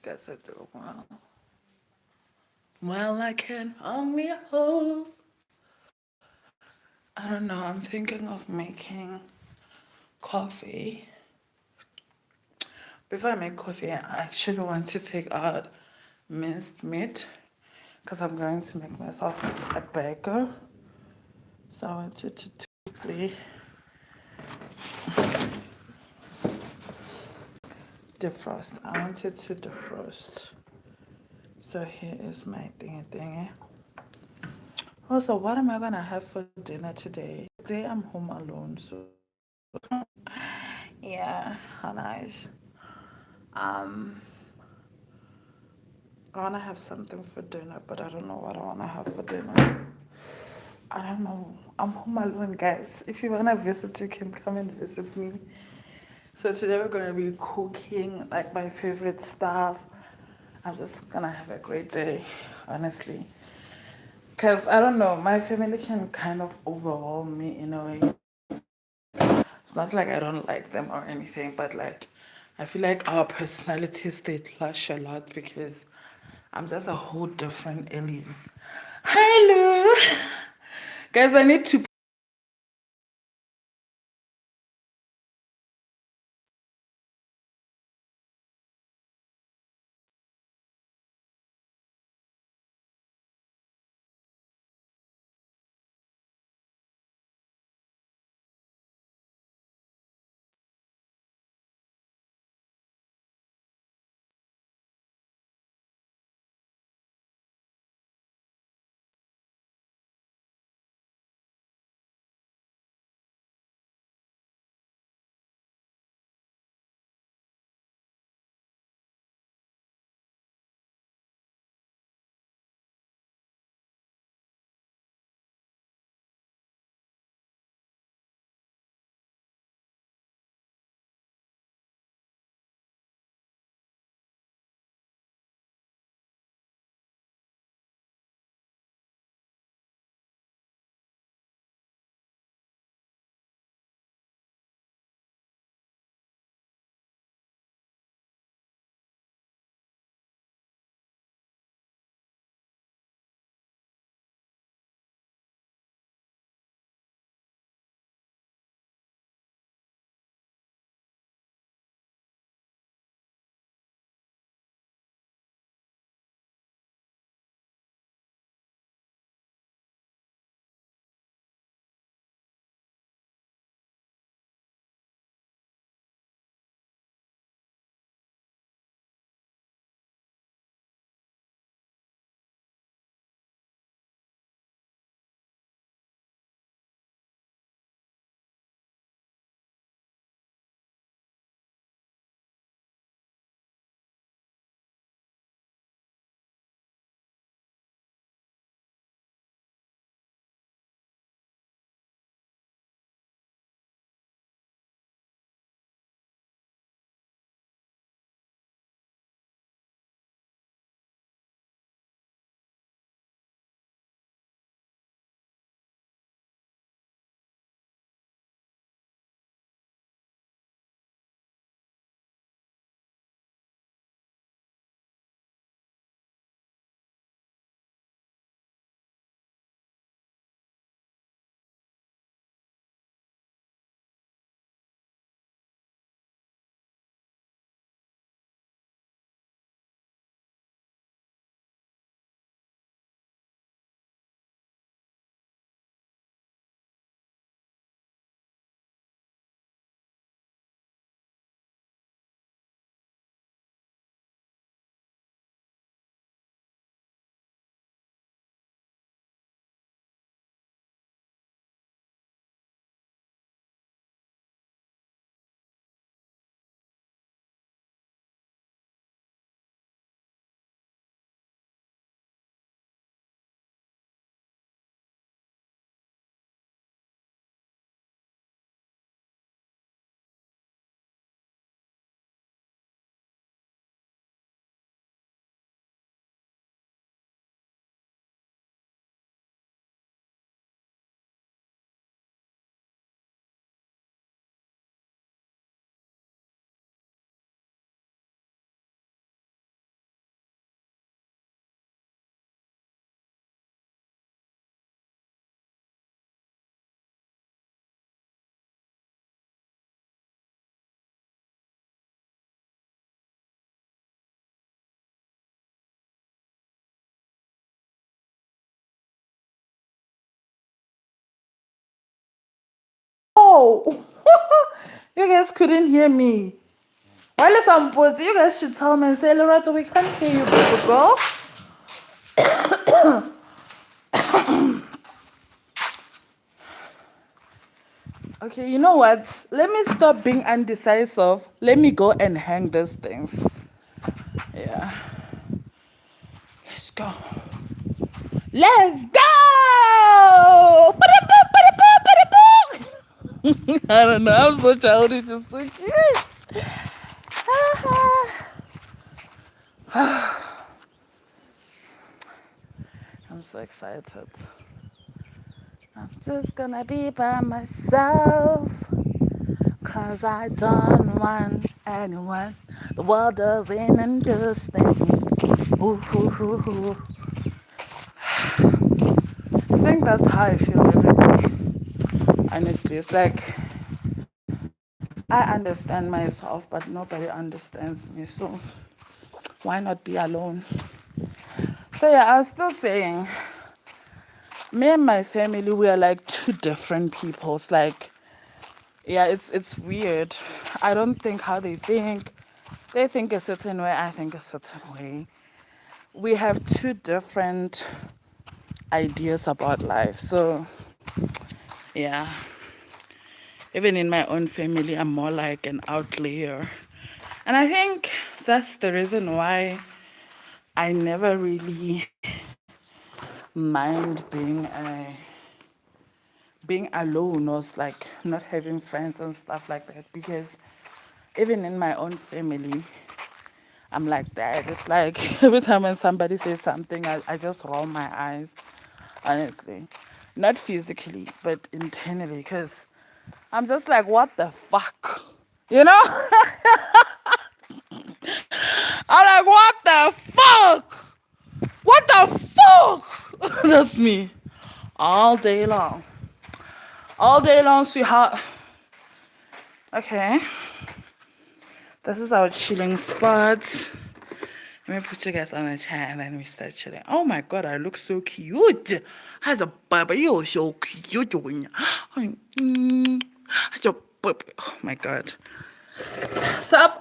Guess I do. Well, I can only hope. I don't know. I'm thinking of making coffee. Before I make coffee, I actually want to take out minced meat because I'm going to make myself a burger. So I wanted to quickly defrost. I wanted to defrost. So here is my thingy. Also, what am I gonna have for dinner today? Today I'm home alone, so yeah, how nice. Um, I wanna have something for dinner, but I don't know what I wanna have for dinner. I don't know. I'm home alone, guys. If you wanna visit, you can come and visit me. So today we're gonna be cooking like my favorite stuff. I'm just gonna have a great day, honestly. Cause I don't know, my family can kind of overwhelm me in a way. It's not like I don't like them or anything, but like I feel like our personalities they clash a lot because I'm just a whole different alien. Hello, guys. I need to No! You guys couldn't hear me. While some boys, you guys should tell me and say, Lerato, we can't hear you, baby girl. Okay, you know what? Let me stop being undecisive. Let me go and hang these things. Yeah. Let's go. Let's go! I don't know. I'm so childish. It's so cute. I'm so excited. I'm just gonna be by myself. Cause I don't want anyone. The world doesn't understand me. Ooh, ooh, ooh, ooh. I think that's how I feel every day. Honestly, it's like I understand myself, but nobody understands me. So why not be alone? So yeah, I was still saying, me and my family, we are like two different people. It's like, yeah, it's weird. I don't think how they think. They think a certain way, I think a certain way. We have two different ideas about life. So yeah, even in my own family, I'm more like an outlier. And I think that's the reason why I never really mind being alone or like not having friends and stuff like that, because even in my own family I'm like that. It's like every time when somebody says something, I just roll my eyes, honestly. Not physically, but internally, because I'm just like, what the fuck? You know? I'm like, what the fuck? What the fuck? That's me. All day long. All day long, sweetheart. Okay. This is our chilling spot. Let me put you guys on a chair and then we start chilling. Oh my god, I look so cute. As a baby, you're so cute. As a baby. Oh my god. Self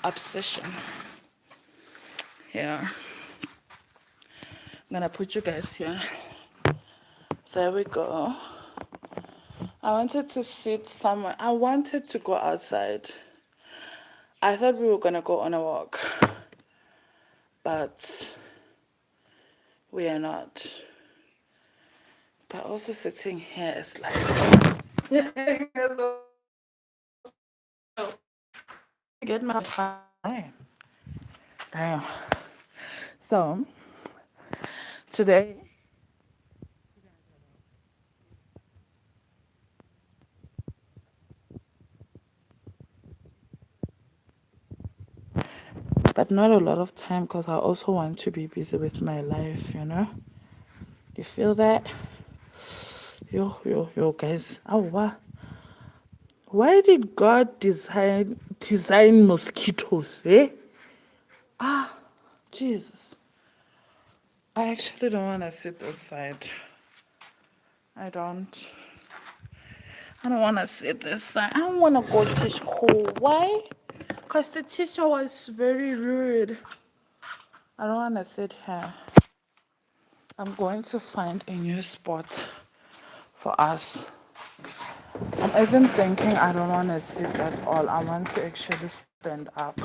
obsession. Yeah. I'm gonna put you guys here. There we go. I wanted to sit somewhere. I wanted to go outside. I thought we were gonna go on a walk, but we are not. But also sitting here is like get my time. Damn. So today but not a lot of time because I also want to be busy with my life, you know? You feel that? Yo, guys. Oh, what? Why did God design mosquitoes, eh? Jesus. I actually don't want to sit this side. I don't. I don't want to sit this side. I don't want to go to school. Why? Because the teacher was very rude. I don't want to sit here. I'm going to find a new spot for us. I'm even thinking I don't want to sit at all. I want to actually stand up.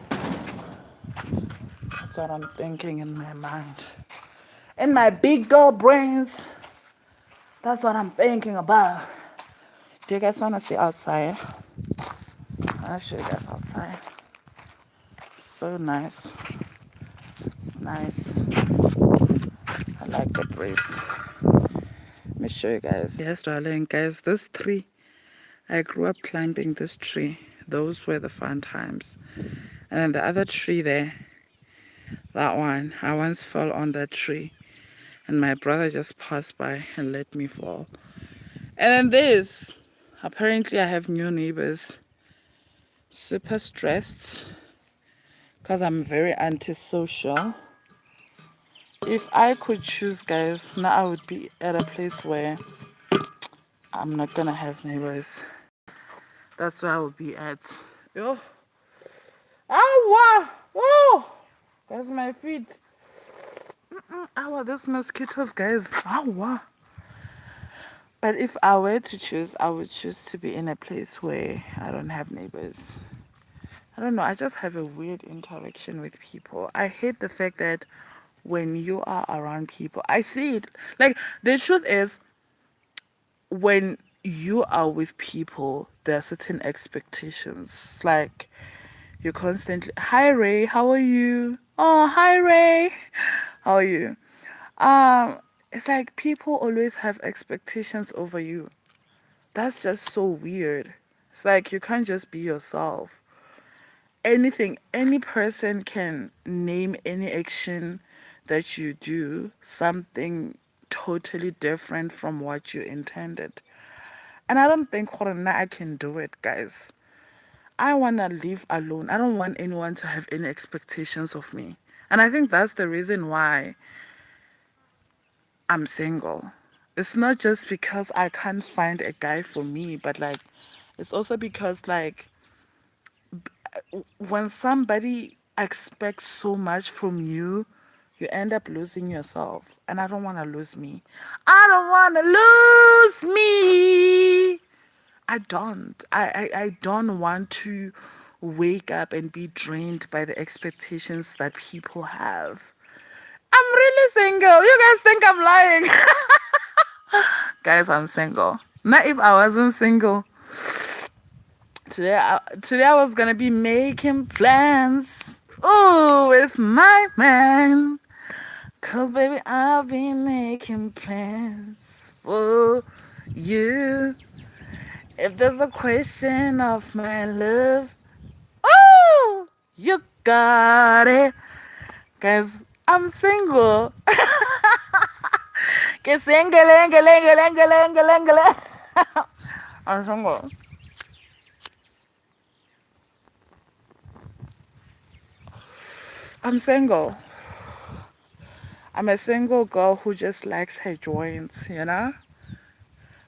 That's what I'm thinking in my mind. In my big girl brains, that's what I'm thinking about. Do you guys want to see outside? I'll show you guys outside. So nice. It's nice. I like the breeze. Let me show you guys. Yes, darling, guys, this tree, I grew up climbing this tree. Those were the fun times. And then the other tree there, that one, I once fell on that tree. And my brother just passed by and let me fall. And then this, apparently I have new neighbors. Super stressed because I'm very antisocial. If I could choose, guys, now I would be at a place where I'm not gonna have neighbors. That's where I would be at. Yo. Ow! Oh! Guys, my feet. Ow, these mosquitoes, guys. Ow! But if I were to choose, I would choose to be in a place where I don't have neighbors. I don't know, I just have a weird interaction with people. I hate the fact that when you are around people, I see it. Like, the truth is, when you are with people, there are certain expectations. Like, you're constantly, hi Ray, how are you? Oh, hi Ray, how are you? Um, it's like people always have expectations over you. That's just so weird. It's like you can't just be yourself. Anything, any person can name any action that you do something totally different from what you intended. And I don't think Corona I can do it, guys. I want to live alone. I don't want anyone to have any expectations of me. And I think that's the reason why I'm single. It's not just because I can't find a guy for me, but like, it's also because, like, when somebody expects so much from you, you end up losing yourself. And I don't want to lose me. I don't want to lose me. I don't. I don't want to wake up and be drained by the expectations that people have. I'm really single. You guys think I'm lying. Guys, I'm single. Not if I wasn't single. Today I was gonna be making plans. Ooh, with my man. Cause baby, I'll be making plans for you. If there's a question of my love, oh, you got it. Guys, I'm single. Que single, I'm single. I'm single. I'm a single girl who just likes her joints, you know?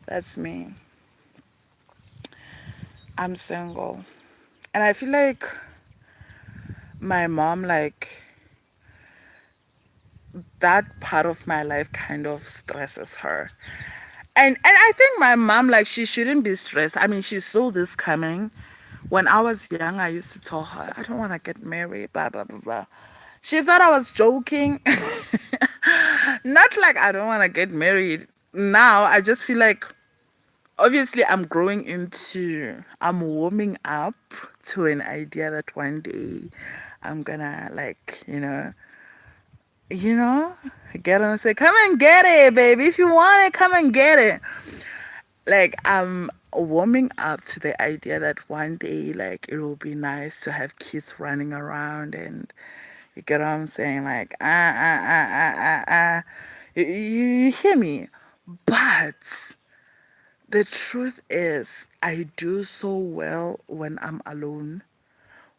That's me. I'm single. And I feel like my mom, like, that part of my life kind of stresses her. And I think my mom, like, she shouldn't be stressed. I mean, she saw this coming. When I was young, I used to tell her, I don't want to get married, blah, blah, blah, blah. She thought I was joking. Not like I don't want to get married. Now, I just feel like, obviously, I'm warming up to an idea that one day I'm gonna, like, get on and say, come and get it, baby. If you want it, come and get it. Like, I'm warming up to the idea that one day, like, it will be nice to have kids running around, and you get what I'm saying? Like, You hear me? But the truth is, I do so well when I'm alone.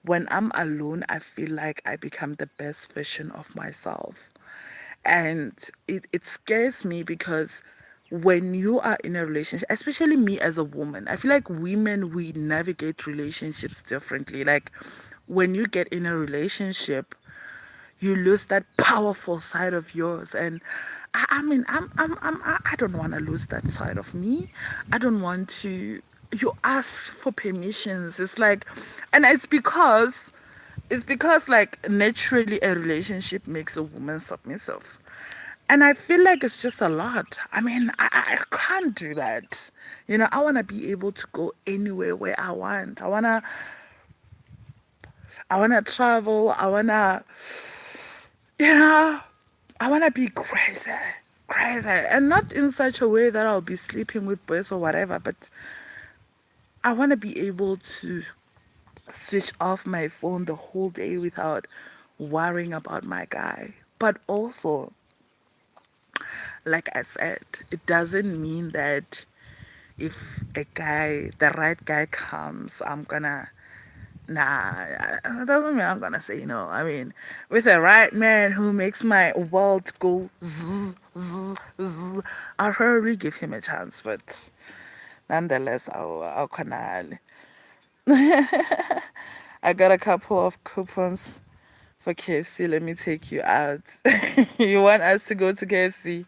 When I'm alone, I feel like I become the best version of myself. And it scares me because when you are in a relationship, especially me as a woman, I feel like women, we navigate relationships differently. Like, when you get in a relationship, you lose that powerful side of yours. And I mean, I don't want to lose that side of me. I don't want to. You ask for permissions. It's like, and it's because like naturally a relationship makes a woman submissive. And I feel like it's just a lot. I mean, I can't do that. I want to be able to go anywhere where I want. I want to travel. You know, I want to be crazy, crazy. And not in such a way that I'll be sleeping with boys or whatever, but I want to be able to switch off my phone the whole day without worrying about my guy. But also, like I said, it doesn't mean that if the right guy comes, I'm gonna Nah, that doesn't mean I'm gonna say no. I mean, with a right man who makes my world go zzz, zzz, zzz, I'll probably give him a chance. But nonetheless, I'll canal. I got a couple of coupons for KFC. Let me take you out. You want us to go to KFC?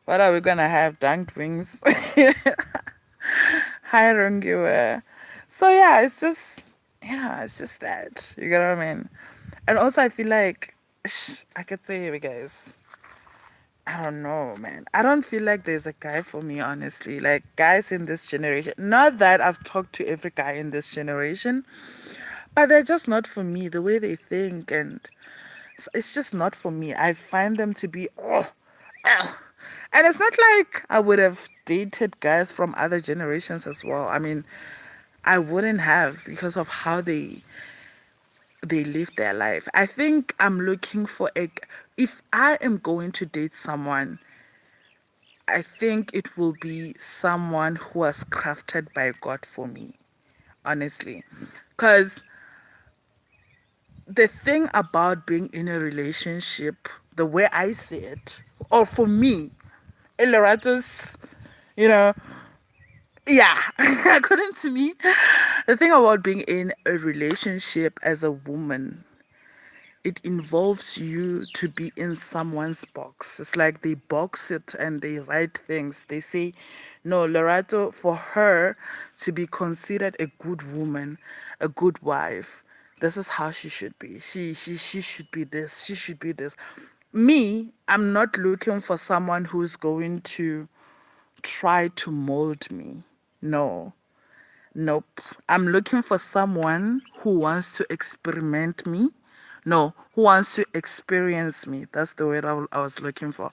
What are we gonna have? Dunked wings. Hi, Rungiwa. So yeah, it's just that. You get what I mean? And also, I feel like I could say, you guys, I don't know, man. I don't feel like there's a guy for me, honestly. Like guys in this generation. Not that I've talked to every guy in this generation, but they're just not for me. The way they think, and it's just not for me. I find them to be ugh. And it's not like I would have dated guys from other generations as well. I mean, I wouldn't have because of how they live their life. I think I'm looking for a if I am going to date someone, I think it will be someone who was crafted by God for me, honestly. Cuz the thing about being in a relationship, the way I see it, or for me, Lerato's, you know, yeah, according to me, the thing about being in a relationship as a woman, it involves you to be in someone's box. It's like they box it and they write things. They say, no, Lerato, for her to be considered a good woman, a good wife, this is how she should be. She should be this. She should be this. Me, I'm not looking for someone who's going to try to mold me. No. Nope. I'm looking for someone who wants to experiment me. No, who wants to experience me. That's the word I was looking for.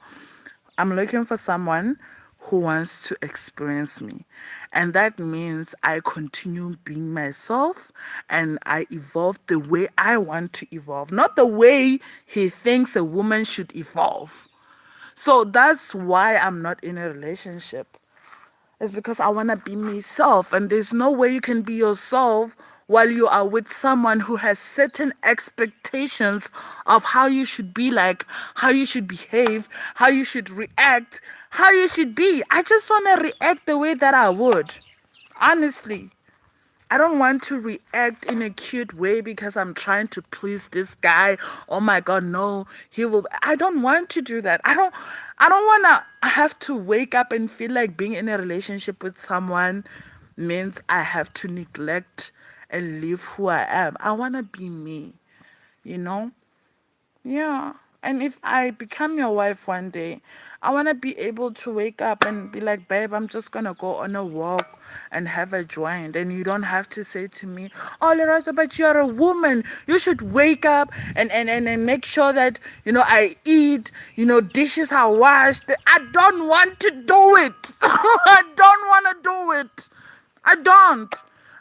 I'm looking for someone who wants to experience me. And that means I continue being myself and I evolve the way I want to evolve, not the way he thinks a woman should evolve. So that's why I'm not in a relationship. It's because I want to be myself, and there's no way you can be yourself while you are with someone who has certain expectations of how you should be like, how you should behave, how you should react, how you should be. I just want to react the way that I would. Honestly. I don't want to react in a cute way because I'm trying to please this guy. Oh my god, no. He will I don't want to do that. I don't want to have to wake up and feel like being in a relationship with someone means I have to neglect and live who I am. I want to be me, you know? Yeah. And if I become your wife one day, I want to be able to wake up and be like, babe, I'm just going to go on a walk and have a joint. And you don't have to say to me, oh, Lerato, but you're a woman. You should wake up and make sure that, I eat, dishes are washed. I don't want to do it. I don't want to do it. I don't.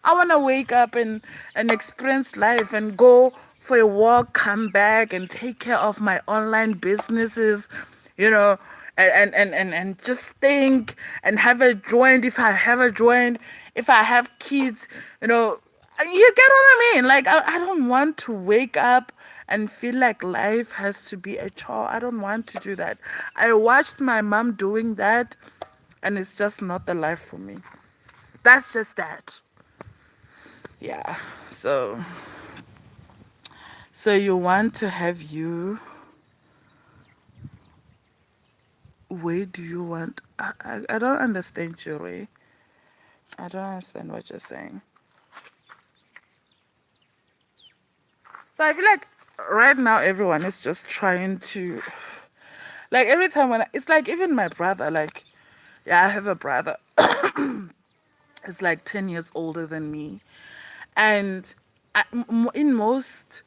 I want to wake up and experience life and go for a walk, come back and take care of my online businesses, you know, and just think and have a joint if I have a joint, if I have kids, you get what I mean? Like, I don't want to wake up and feel like life has to be a chore. I don't want to do that. I watched my mom doing that, and it's just not the life for me. That's just that. Yeah. So you want to have you where do you want I don't understand you, Ray. I don't understand what you're saying. So I feel like right now everyone is just trying to like every time it's like even my brother, like yeah, I have a brother. Is like 10 years older than me. And in most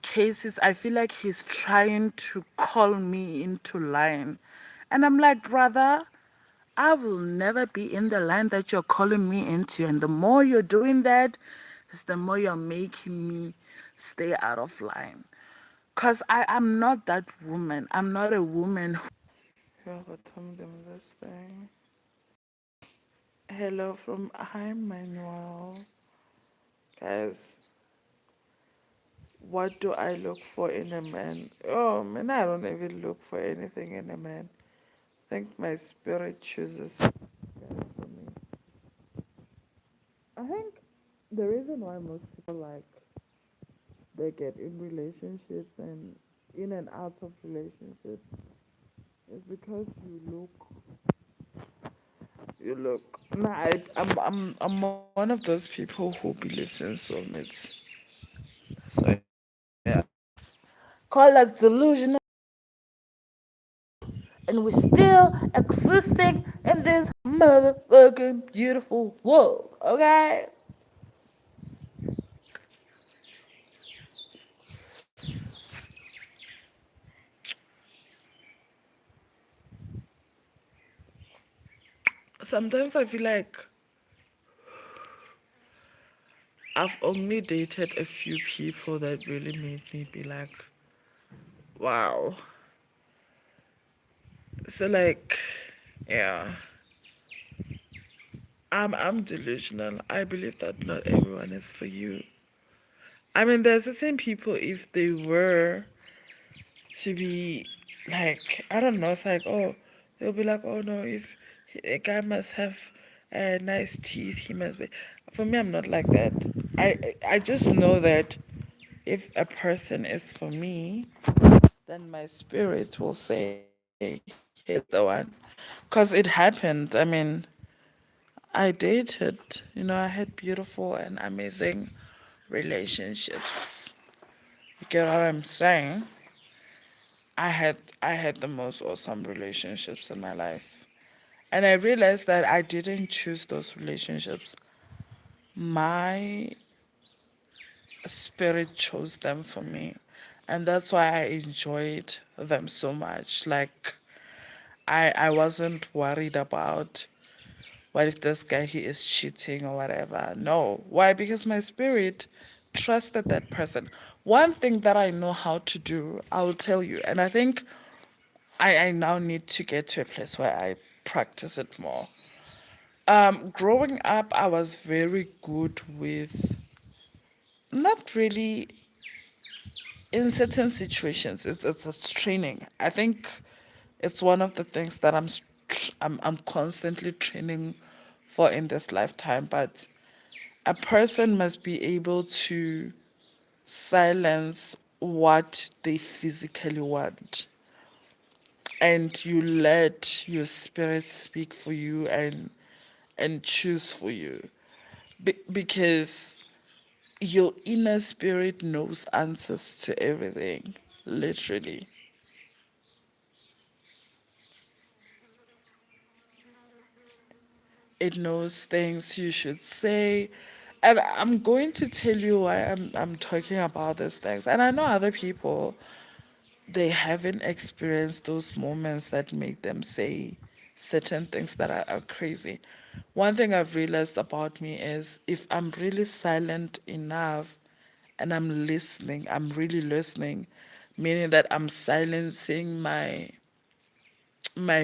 cases, I feel like he's trying to call me into line. And I'm like, brother, I will never be in the line that you're calling me into. And the more you're doing that, is the more you're making me stay out of line. Because I'm not that woman. I'm not a woman. Yeah, but tell them this thing. Hello from Hi Manuel. Guys, what do I look for in a man? Oh man, I don't even look for anything in a man. I think my spirit chooses guys for me. I think the reason why most people like they get in relationships and in and out of relationships is because you look. Nah, I'm one of those people who believes in soulmates. So yeah, call us delusional, and we're still existing in this motherfucking beautiful world. Okay. Sometimes I feel like I've only dated a few people that really made me be like, wow. So like, yeah, I'm delusional. I believe that not everyone is for you. I mean, there's certain people if they were to be like, I don't know, it's like, oh, they'll be like, oh no, if a guy must have nice teeth, he must be. For me, I'm not like that. I just know that if a person is for me, then my spirit will say he's the one. Because it happened. I mean, I dated, I had beautiful and amazing relationships. You get what I'm saying? I had the most awesome relationships in my life. And I realized that I didn't choose those relationships. My spirit chose them for me. And that's why I enjoyed them so much. Like I wasn't worried about what if this guy he is cheating or whatever. No. Why? Because my spirit trusted that person. One thing that I know how to do, I will tell you, and I think I now need to get to a place where I practice it more. Growing up, I was very good with not really in certain situations. It's training. I think it's one of the things that I'm constantly training for in this lifetime. But a person must be able to silence what they physically want, and you let your spirit speak for you and choose for you. Because your inner spirit knows answers to everything, literally. It knows things you should say. And I'm going to tell you why I'm talking about these things. And I know other people, they haven't experienced those moments that make them say certain things that are crazy. One thing I've realized about me is if I'm really silent enough and I'm really listening, meaning that I'm silencing my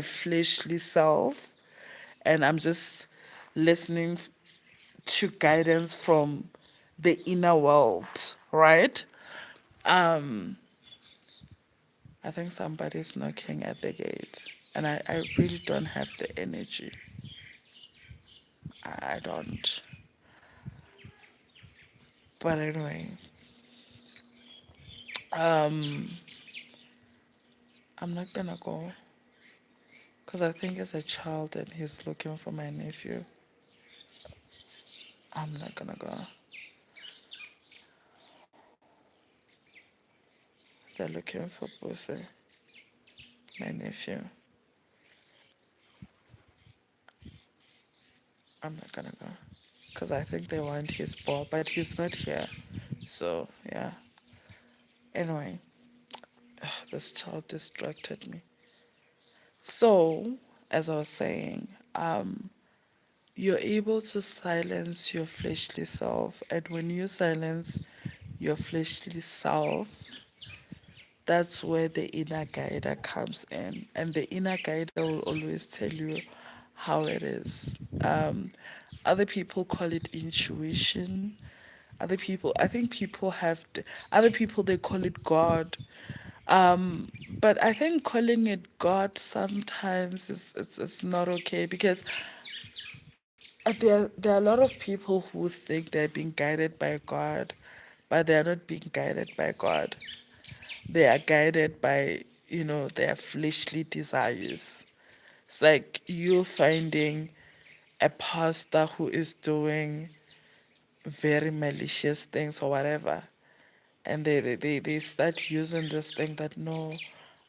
fleshly self and I'm just listening to guidance from the inner world, right? Um, I think somebody's knocking at the gate, and I really don't have the energy. I don't. But anyway, um, I'm not gonna go because I think as a child and he's looking for my nephew. I'm not gonna go. They're looking for Pussy, my nephew. I'm not gonna go because I think they want his ball, but he's not here. So yeah. Anyway, this child distracted me. So, as I was saying, you're able to silence your fleshly self, and when you silence your fleshly self, that's where the inner guider comes in, and the inner guider will always tell you how it is. Other people call it intuition. Other people, I think people have, other people, they call it God. But I think calling it God sometimes is not okay because there are a lot of people who think they're being guided by God, but they're not being guided by God. They are guided by, their fleshly desires. It's like you finding a pastor who is doing very malicious things or whatever, and they start using this thing that no,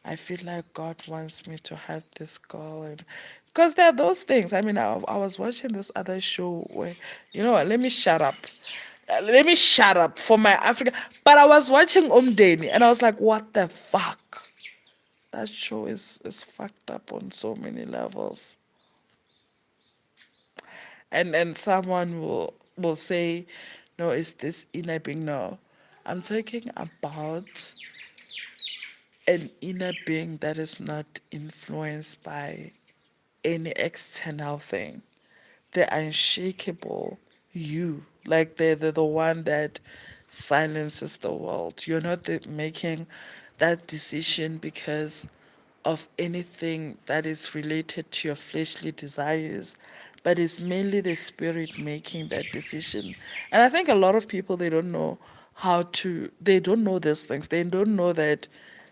I feel like God wants me to have this girl, and because there are those things. I mean, I was watching this other show where, what, let me shut up. Let me shut up for my Africa. But I was watching Umdeni and I was like, what the fuck? That show is fucked up on so many levels. And someone will say, no, is this inner being? No. I'm talking about an inner being that is not influenced by any external thing. The unshakable you. Like they're the one that silences the world. You're not making that decision because of anything that is related to your fleshly desires, but it's mainly the spirit making that decision. And I think a lot of people, they don't know they don't know these things. They don't know that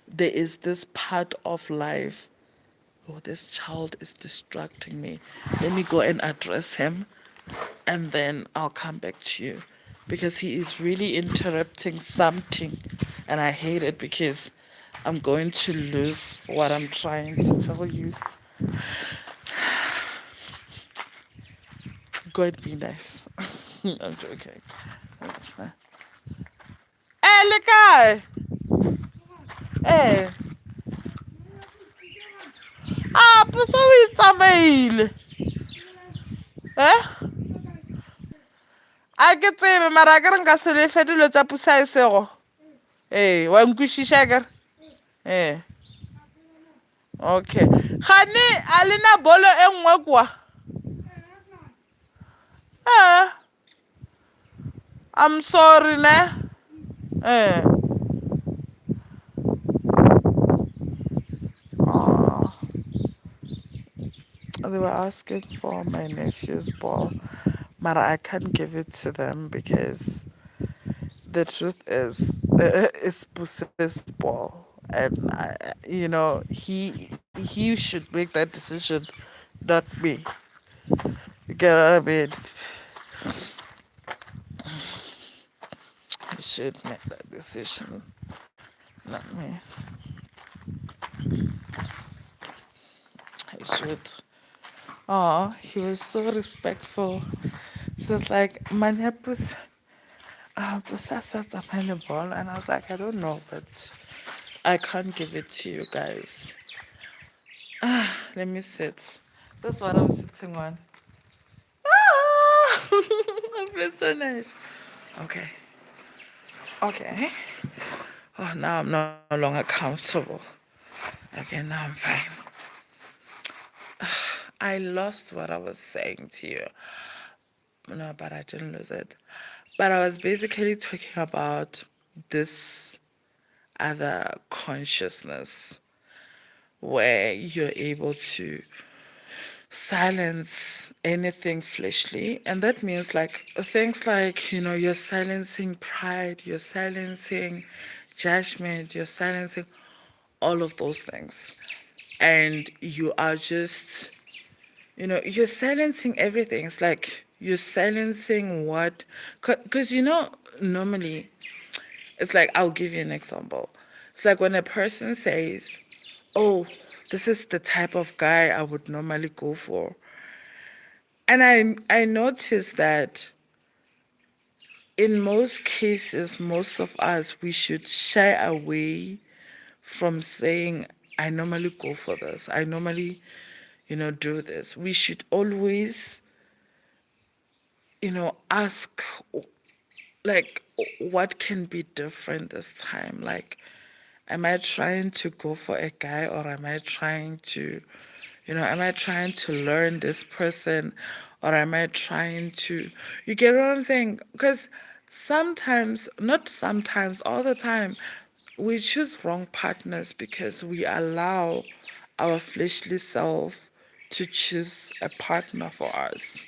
there is this part of life. Oh, this child is distracting me. Let me go and address him and then I'll come back to you because he is really interrupting something and I hate it because I'm going to lose what I'm trying to tell you. Go and be nice. I'm joking. Hey, look out! Hey. Ah, puso o tsamaile. Eh? A ke tsebe mara a ke re nka se le fe dilo tsa pusa e sego. Ee, wa nkwešiša kere? Ee. Okay. Gane a lena bolo e nngwe kwa? I'm sorry, ne? Eh. Oh, they were asking for my nephew's ball, but I can't give it to them because the truth is, it's Puse's ball, and he should make that decision, not me. You get what I mean? He should make that decision, not me. He should. Oh, he was so respectful. So it's like, Manyapus, Pusasa ball. And I was like, I don't know, but I can't give it to you guys. Let me sit. That's what I'm sitting on. Ah! I'm feeling so nice. Okay. Okay. Oh, now I'm no longer comfortable. Okay, now I'm fine. I lost what I was saying to you. No, but I didn't lose it. But I was basically talking about this other consciousness where you're able to silence anything fleshly. And that means like things like, you're silencing pride, you're silencing judgment, you're silencing all of those things. And you are just, you're silencing everything. It's like you're silencing what, because, normally, it's like, I'll give you an example. It's like when a person says, oh, this is the type of guy I would normally go for. And I noticed that in most cases, most of us, we should shy away from saying, I normally go for this. I normally, do this. We should always, ask, like, what can be different this time? Like, am I trying to go for a guy or am I trying to, am I trying to learn this person or am I trying to, you get what I'm saying? Because Sometimes, not sometimes, all the time, we choose wrong partners because we allow our fleshly self to choose a partner for us.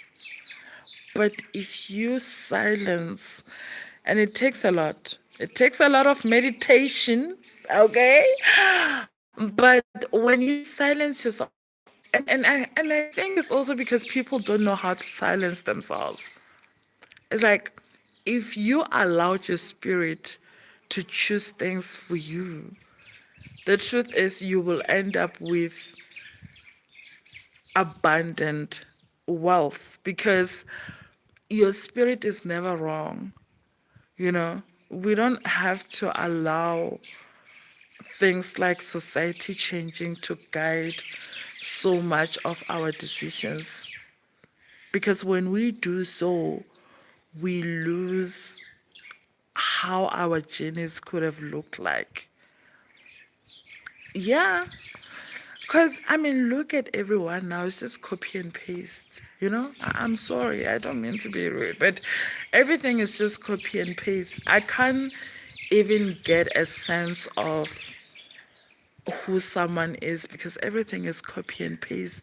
But if you silence, and it takes a lot of meditation, okay? But when you silence yourself, and I think it's also because people don't know how to silence themselves. It's like if you allowed your spirit to choose things for you, the truth is you will end up with abundant wealth because your spirit is never wrong. You know, we don't have to allow things like society changing to guide so much of our decisions. Because when we do so, we lose how our journeys could have looked like. Yeah, because I mean, look at everyone now. It's just copy and paste. You know, I'm sorry, I don't mean to be rude, but everything is just copy and paste. I can't even get a sense of who someone is because everything is copy and paste.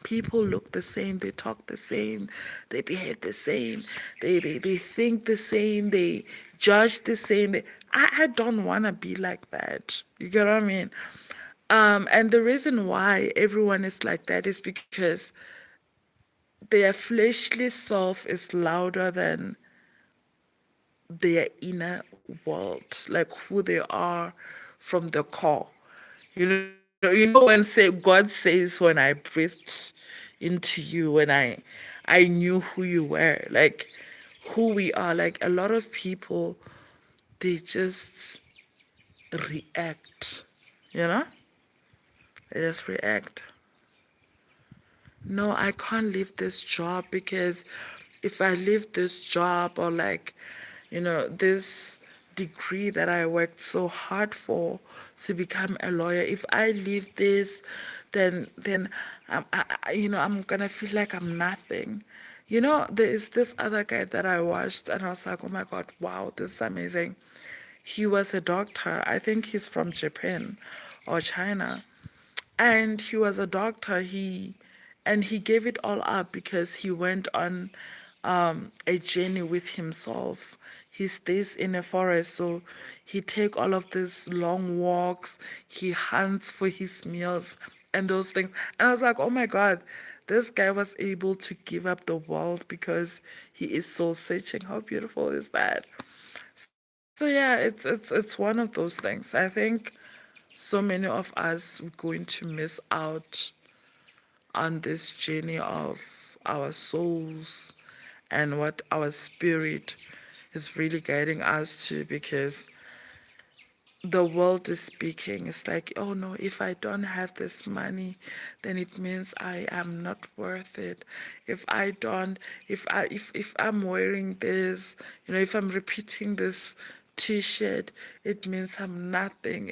People look the same, they talk the same, they behave the same, they think the same, they judge the same. I don't want to be like that. You get what I mean? And the reason why everyone is like that is because their fleshly self is louder than their inner world, like who they are from the core. You know when say God says when I breathed into you, I knew who you were, like who we are. Like a lot of people, they just react, you know? They just react. No, I can't leave this job because if I leave this job or like, this degree that I worked so hard for to become a lawyer, if I leave this, then I'm gonna feel like I'm nothing. There is this other guy that I watched and I was like, oh my God, wow, this is amazing. He was a doctor. I think he's from Japan or China, and he was a doctor. He gave it all up because he went on a journey with himself. He stays in a forest, so he take all of these long walks. He hunts for his meals and those things. And I was like, oh my God, this guy was able to give up the world because he is soul searching. How beautiful is that? So yeah, it's one of those things. I think so many of us we're going to miss out on this journey of our souls and what our spirit is really guiding us to because the world is speaking. It's like, oh no, if I don't have this money, then it means I am not worth it. If I don't, if I'm wearing this, if I'm repeating this t-shirt, it means I'm nothing.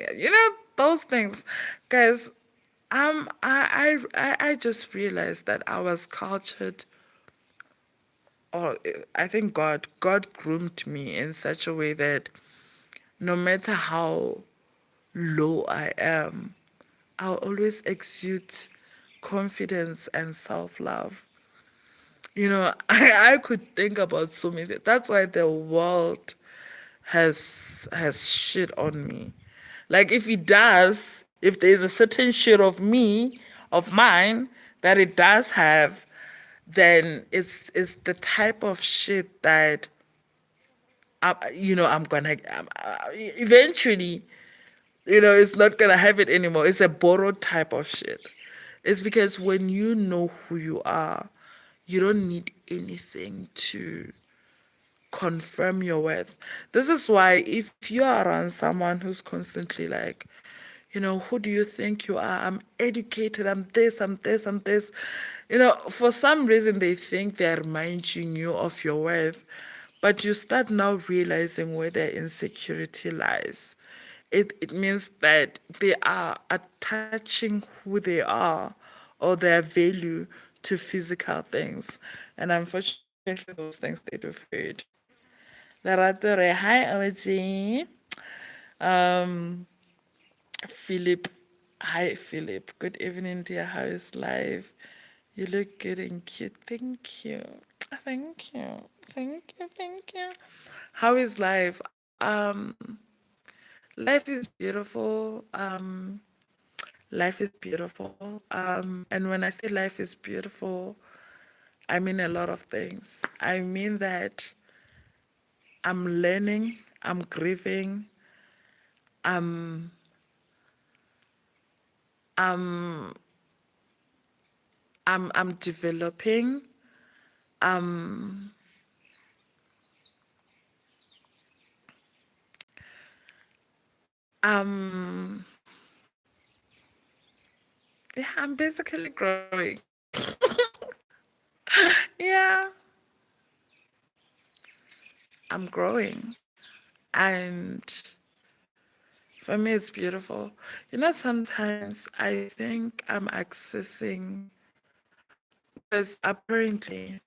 Those things. Guys, I just realized that I was cultured, or I think God groomed me in such a way that no matter how low I am, I'll always exude confidence and self love. I could think about so many. That's why the world has shit on me. Like if it does, if there's a certain shit of me, of mine, that it does have, then it's the type of shit that I'm gonna eventually, it's not gonna have it anymore. It's a borrowed type of shit. It's because when you know who you are, you don't need anything to confirm your worth. This is why if you are around someone who's constantly like, who do you think you are? I'm educated, I'm this, I'm this, I'm this. For some reason they think they're reminding you of your worth, but you start now realizing where their insecurity lies. It means that they are attaching who they are or their value to physical things. And unfortunately, those things they do fade. Lerato Ray. Hi, OG. Um, Philip. Hi, Philip. Good evening, dear. How is life? You look good and cute. Thank you. Thank you. Thank you. Thank you. How is life? Life is beautiful. Life is beautiful. And when I say life is beautiful, I mean a lot of things. I mean that I'm learning, I'm grieving, I'm I'm I'm developing. Um um yeah, I'm basically growing. Yeah, I'm growing. And for me it's beautiful. Sometimes I think I'm accessing because apparently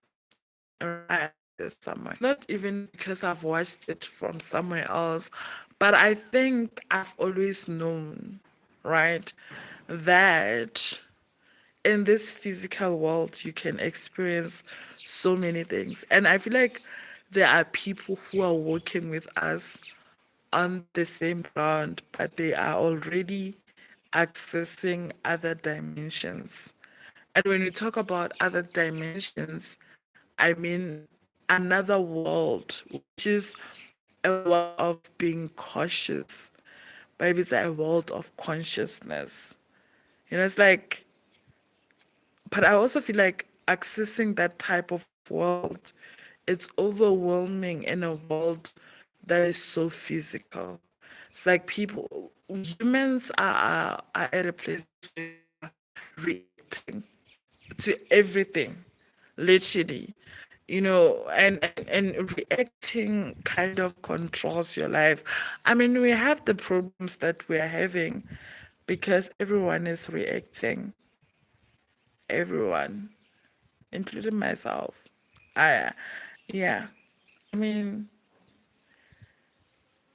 I this somewhere. Not even because I've watched it from somewhere else, but I think I've always known, right, that in this physical world you can experience so many things. And I feel like there are people who are working with us on the same ground, but they are already accessing other dimensions. And when you talk about other dimensions, I mean another world, which is a world of being cautious. Maybe it's a world of consciousness. It's like, but I also feel like accessing that type of world, it's overwhelming in a world that is so physical. It's like humans are at a place where reacting to everything, literally. And reacting kind of controls your life. I mean, we have the problems that we are having because everyone is reacting. Everyone, including myself. I, yeah. I mean,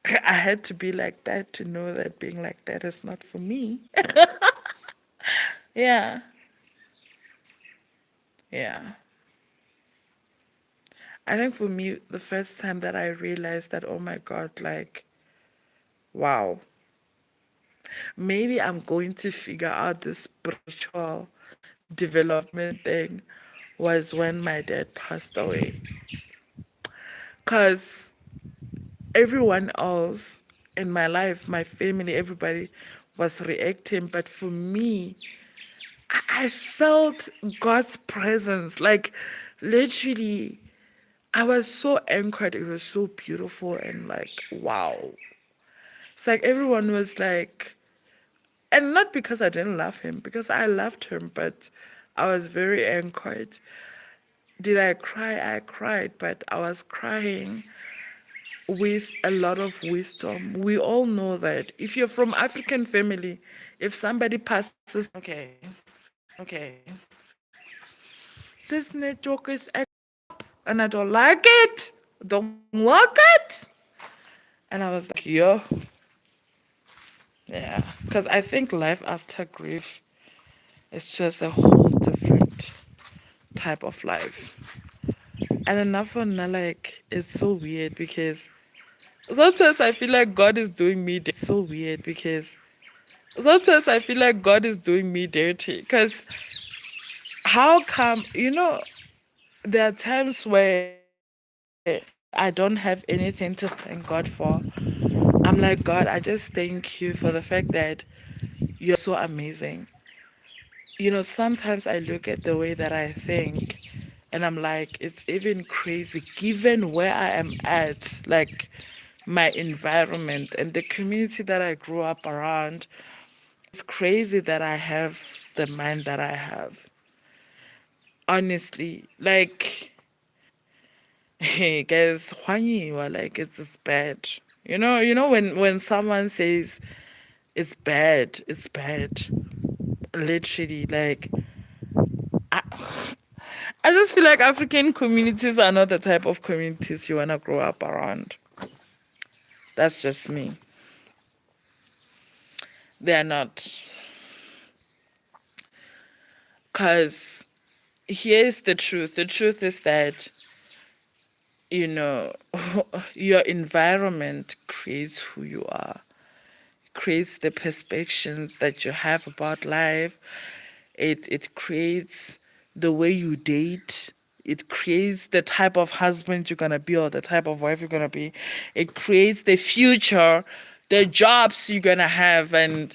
I had to be like that to know that being like that is not for me. Yeah, yeah. I think for me, the first time that I realized that, oh my God, like, wow, maybe I'm going to figure out this spiritual development thing was when my dad passed away. Because everyone else in my life, my family, everybody was reacting. But for me, I felt God's presence. Like, literally, I was so anchored. It was so beautiful and like, wow. It's like everyone was like, and not because I didn't love him, because I loved him, but I was very anchored. Did I cry? I cried, but I was crying with a lot of wisdom. We all know that if you're from African family, if somebody passes, okay, this network is and I don't like it. Don't like it. And I was like, yo, yeah, because I think life after grief is just a whole different type of life. And enough for now, like, it's so weird because sometimes I feel like God is doing me dirty. So weird because sometimes I feel like God is doing me dirty. Because how come, there are times where I don't have anything to thank God for. I'm like, God, I just thank you for the fact that you're so amazing. Sometimes I look at the way that I think and I'm like, it's even crazy given where I am at, like my environment and the community that I grew up around. It's crazy that I have the mind that I have. Honestly, like, hey guys, Hwanyiwa, like it's bad. When someone says it's bad. Literally, like I, I just feel like African communities are not the type of communities you wanna grow up around. That's just me. They're not. Cause here's the truth. The truth is that, you know, your environment creates who you are, creates the perspectives that you have about life. It creates the way you date. It creates the type of husband you're gonna be or the type of wife you're gonna be. It creates the future, the jobs you're gonna have, and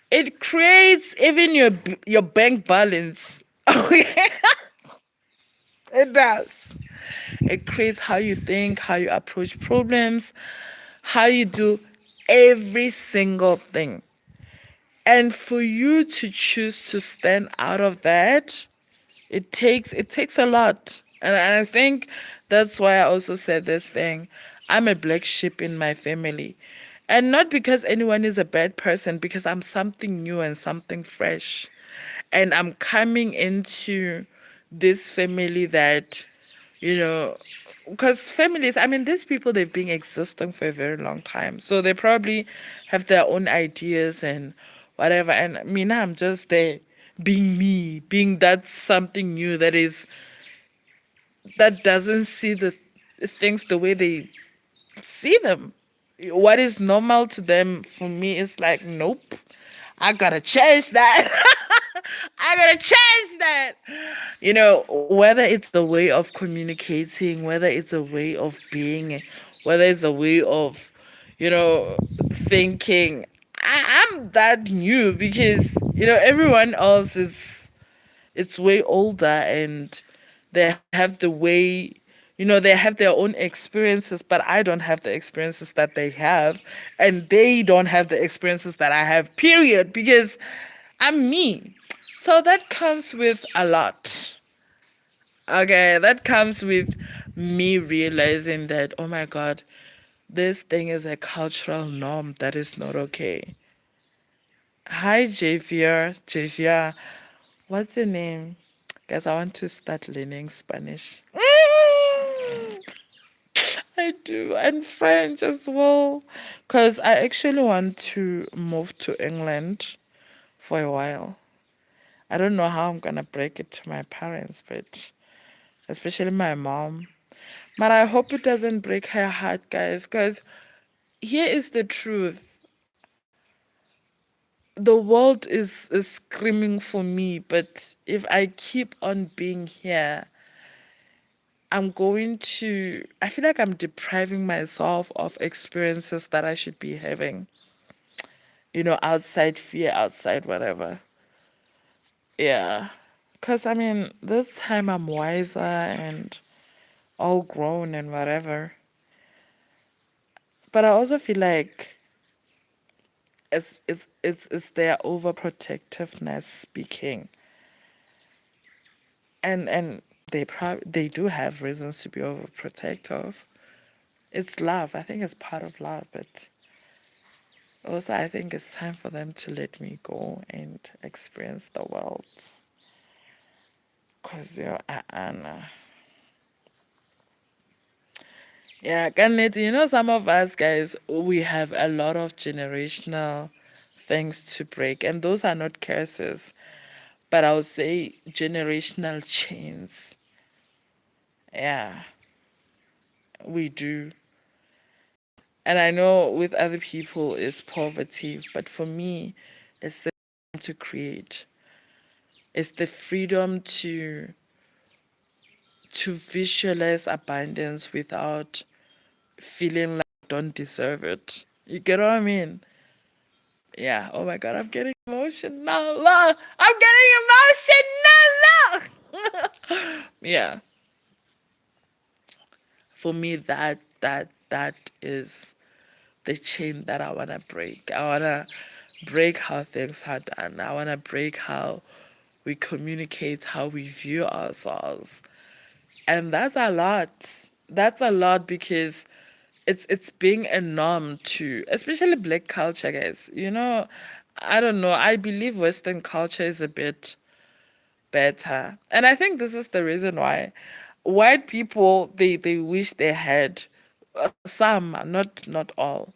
it creates even your bank balance. It does. It creates how you think, how you approach problems, how you do every single thing. And for you to choose to stand out of that, it takes a lot. And I think that's why I also said this thing. I'm a black sheep in my family. And not because anyone is a bad person, because I'm something new and something fresh. And I'm coming into this family that, you know, because families, I mean, these people, they've been existing for a very long time. So they probably have their own ideas and whatever. And me, now I'm just there being me, being that something new that doesn't see the things the way they see them. What is normal to them for me is like, nope, I gotta change that. I gotta change that. Whether it's a way of communicating, whether it's a way of being, whether it's a way of, thinking. I'm that new because, everyone else is it's way older and they have the way, they have their own experiences, but I don't have the experiences that they have, and they don't have the experiences that I have, period, because I'm me. So that comes with a lot. Okay, that comes with me realizing that, oh my God, this thing is a cultural norm that is not okay. Hi, Javier. Javier, what's your name? Guys, I want to start learning Spanish. I do, and French as well. Because I actually want to move to England for a while. I don't know how I'm going to break it to my parents, but especially my mom. But I hope it doesn't break her heart, guys, because here is the truth. The world is screaming for me, but if I keep on being here, I feel like I'm depriving myself of experiences that I should be having, outside fear, outside whatever. Yeah. Because, I mean, this time I'm wiser and all grown and whatever. But I also feel like it's their overprotectiveness speaking. And they do have reasons to be overprotective. It's love. I think it's part of love, but also I think it's time for them to let me go and experience the world. Cause Anna. Yeah, Gannet, some of us guys, we have a lot of generational things to break, and those are not curses, but I would say generational chains. Yeah, we do. And I know with other people it's poverty, but for me, it's the freedom to create. It's the freedom to visualize abundance without feeling like I don't deserve it. You get what I mean? Yeah. Oh my God, I'm getting emotional. I'm getting emotional. Yeah. For me, that is the chain that I wanna break. I wanna break how things are done. I wanna break how we communicate, how we view ourselves. And that's a lot. That's a lot because it's being a norm to especially black culture, guys. I don't know. I believe Western culture is a bit better. And I think this is the reason why white people they wish they had some, not all.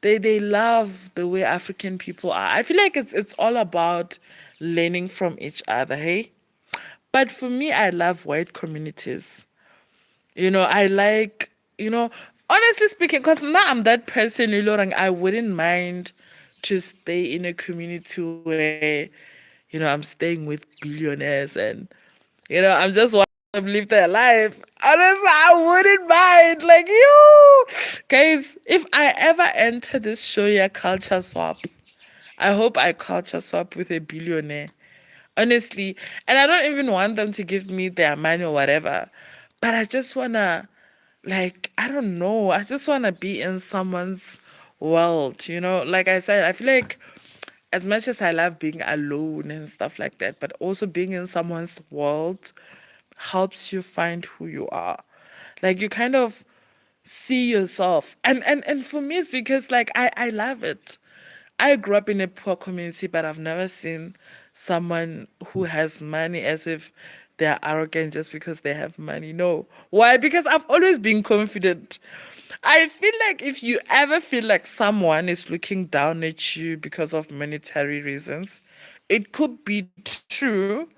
They love the way African people are. I feel like it's all about learning from each other, hey? But for me, I love white communities. I like, honestly speaking, because now I'm that person, I wouldn't mind to stay in a community where, I'm staying with billionaires and, I'm just watching them live their life. Honestly, I wouldn't mind. Like, you guys, if I ever enter this show, yeah, culture swap, I hope I culture swap with a billionaire. Honestly. And I don't even want them to give me their money or whatever. But I just wanna, like, I don't know. I just wanna be in someone's world. Like I said, I feel like as much as I love being alone and stuff like that, but also being in someone's world helps you find who you are. Like you kind of see yourself. And for me it's because like I love it. I grew up in a poor community, but I've never seen someone who has money as if they're arrogant just because they have money. No. Why? Because I've always been confident. I feel like if you ever feel like someone is looking down at you because of monetary reasons, it could be true,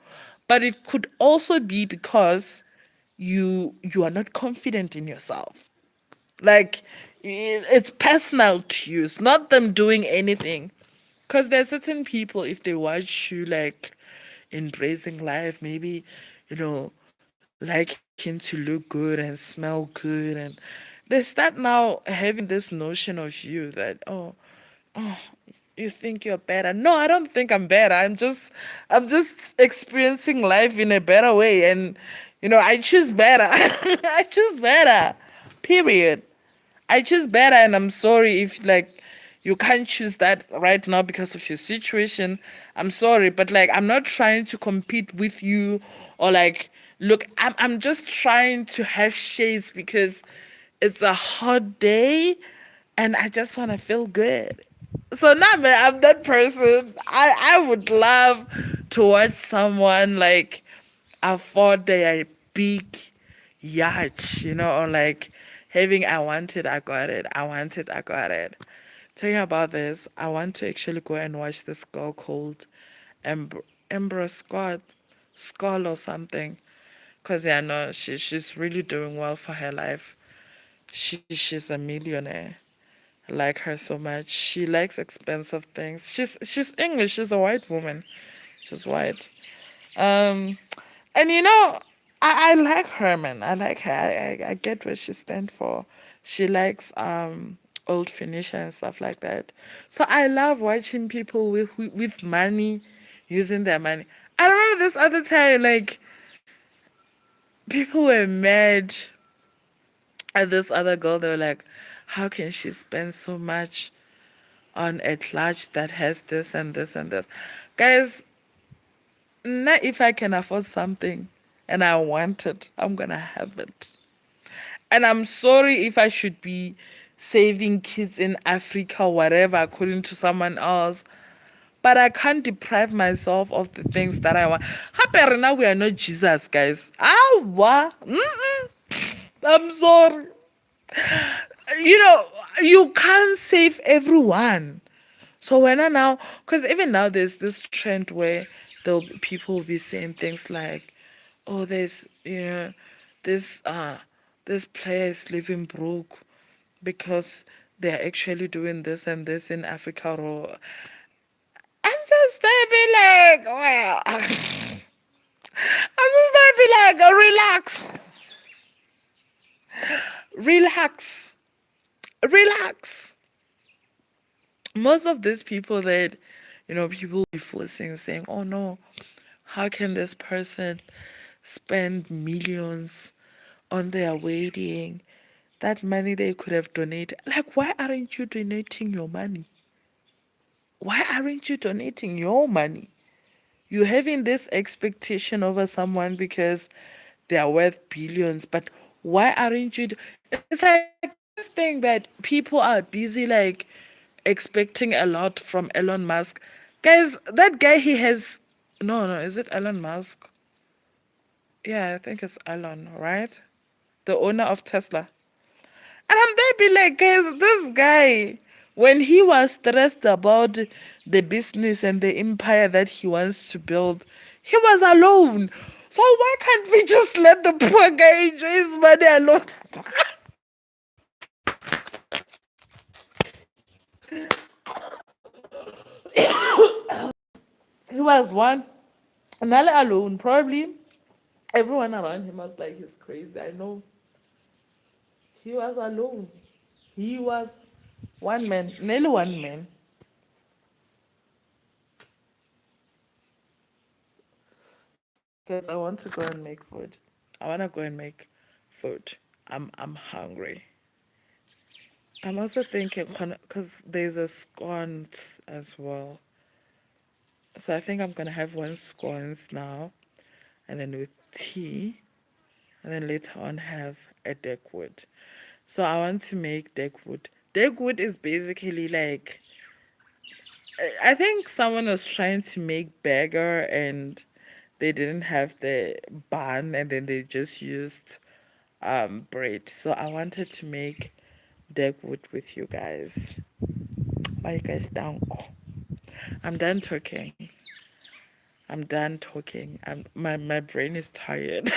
but it could also be because you are not confident in yourself. Like it's personal to you. It's not them doing anything. Because there's certain people, if they watch you like embracing life, maybe, liking to look good and smell good, and they start now having this notion of you that, oh, you think you're better. No, I don't think I'm better. I'm just experiencing life in a better way, and I choose better. I choose better. Period. I choose better, and I'm sorry if like you can't choose that right now because of your situation. I'm sorry, but like I'm not trying to compete with you or like look. I'm just trying to have shades because it's a hot day, and I just want to feel good. So now, man, I'm that person. I would love to watch someone like afford their big yacht, or like having I want it, I got it. I want it, I got it. Tell you about this. I want to actually go and watch this girl called Embra Scott or something. Cause yeah, no, she's really doing well for her life. She's a millionaire. I like her so much. She likes expensive things. She's English. She's a white woman. She's white. Um, and I like her, man. I like her. I get what she stands for. She likes old finisher and stuff like that. So I love watching people with money using their money. I remember this other time, like people were mad at this other girl. They were like, "How can she spend so much on a clutch that has this and this and this?" Guys, not if I can afford something and I want it, I'm gonna have it. And I'm sorry if I should be saving kids in Africa, whatever, according to someone else. But I can't deprive myself of the things that I want. Happy now we are not Jesus, guys. Ah, what? I'm sorry. You know, you can't save everyone. So when I now, because even now there's this trend where people will be saying things like, "Oh, this this player is living broke because they're actually doing this and this in Africa." Or I'm just gonna be like, well, I'm just gonna be like, relax, relax, relax. Most of these people that people be forcing saying, "Oh no, how can this person spend millions on their wedding? That money they could have donated." Like, why aren't you donating your money? Why aren't you donating your money? You're having this expectation over someone because they are worth billions, but why aren't you? It's like there's this thing that people are busy like expecting a lot from Elon Musk. Guys, that guy he has no, is it Elon Musk? Yeah, I think it's Elon, right? The owner of Tesla. And they be like, guys, this guy, when he was stressed about the business and the empire that he wants to build, he was alone. So why can't we just let the poor guy enjoy his money alone? He was one, not alone. Probably everyone around him was like, he's crazy. I know. He was alone. He was one man, nearly one man. Because I want to go and make food. I want to go and make food. I'm hungry. I'm also thinking because there's a scones as well. So I think I'm gonna have one scones now, and then with tea, and then later on have a deckwood. So I want to make deckwood. Deckwood is basically like I think someone was trying to make burger and they didn't have the bun and then they just used bread. So I wanted to make deckwood with you guys. Why you guys down? I'm done talking. I'm done talking. My brain is tired.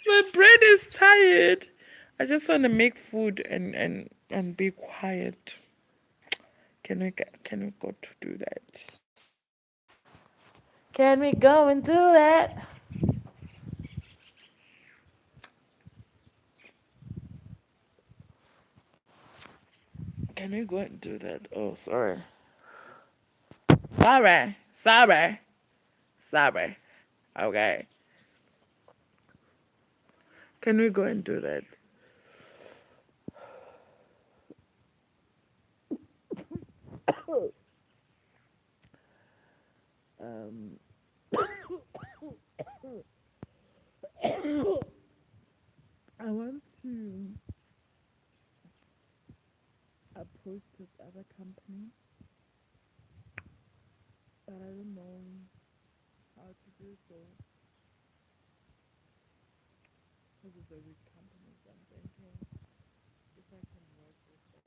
My brain is tired. I just want to make food and be quiet. Can we go to do that? Can we go and do that? Can we go and do that? Oh, sorry. Sorry. Sorry. Sorry. Okay. Can we go and do that? Um, I want to approach this other company, but I don't know how to do so. Because it's a big company, so I'm thinking if I can work with them.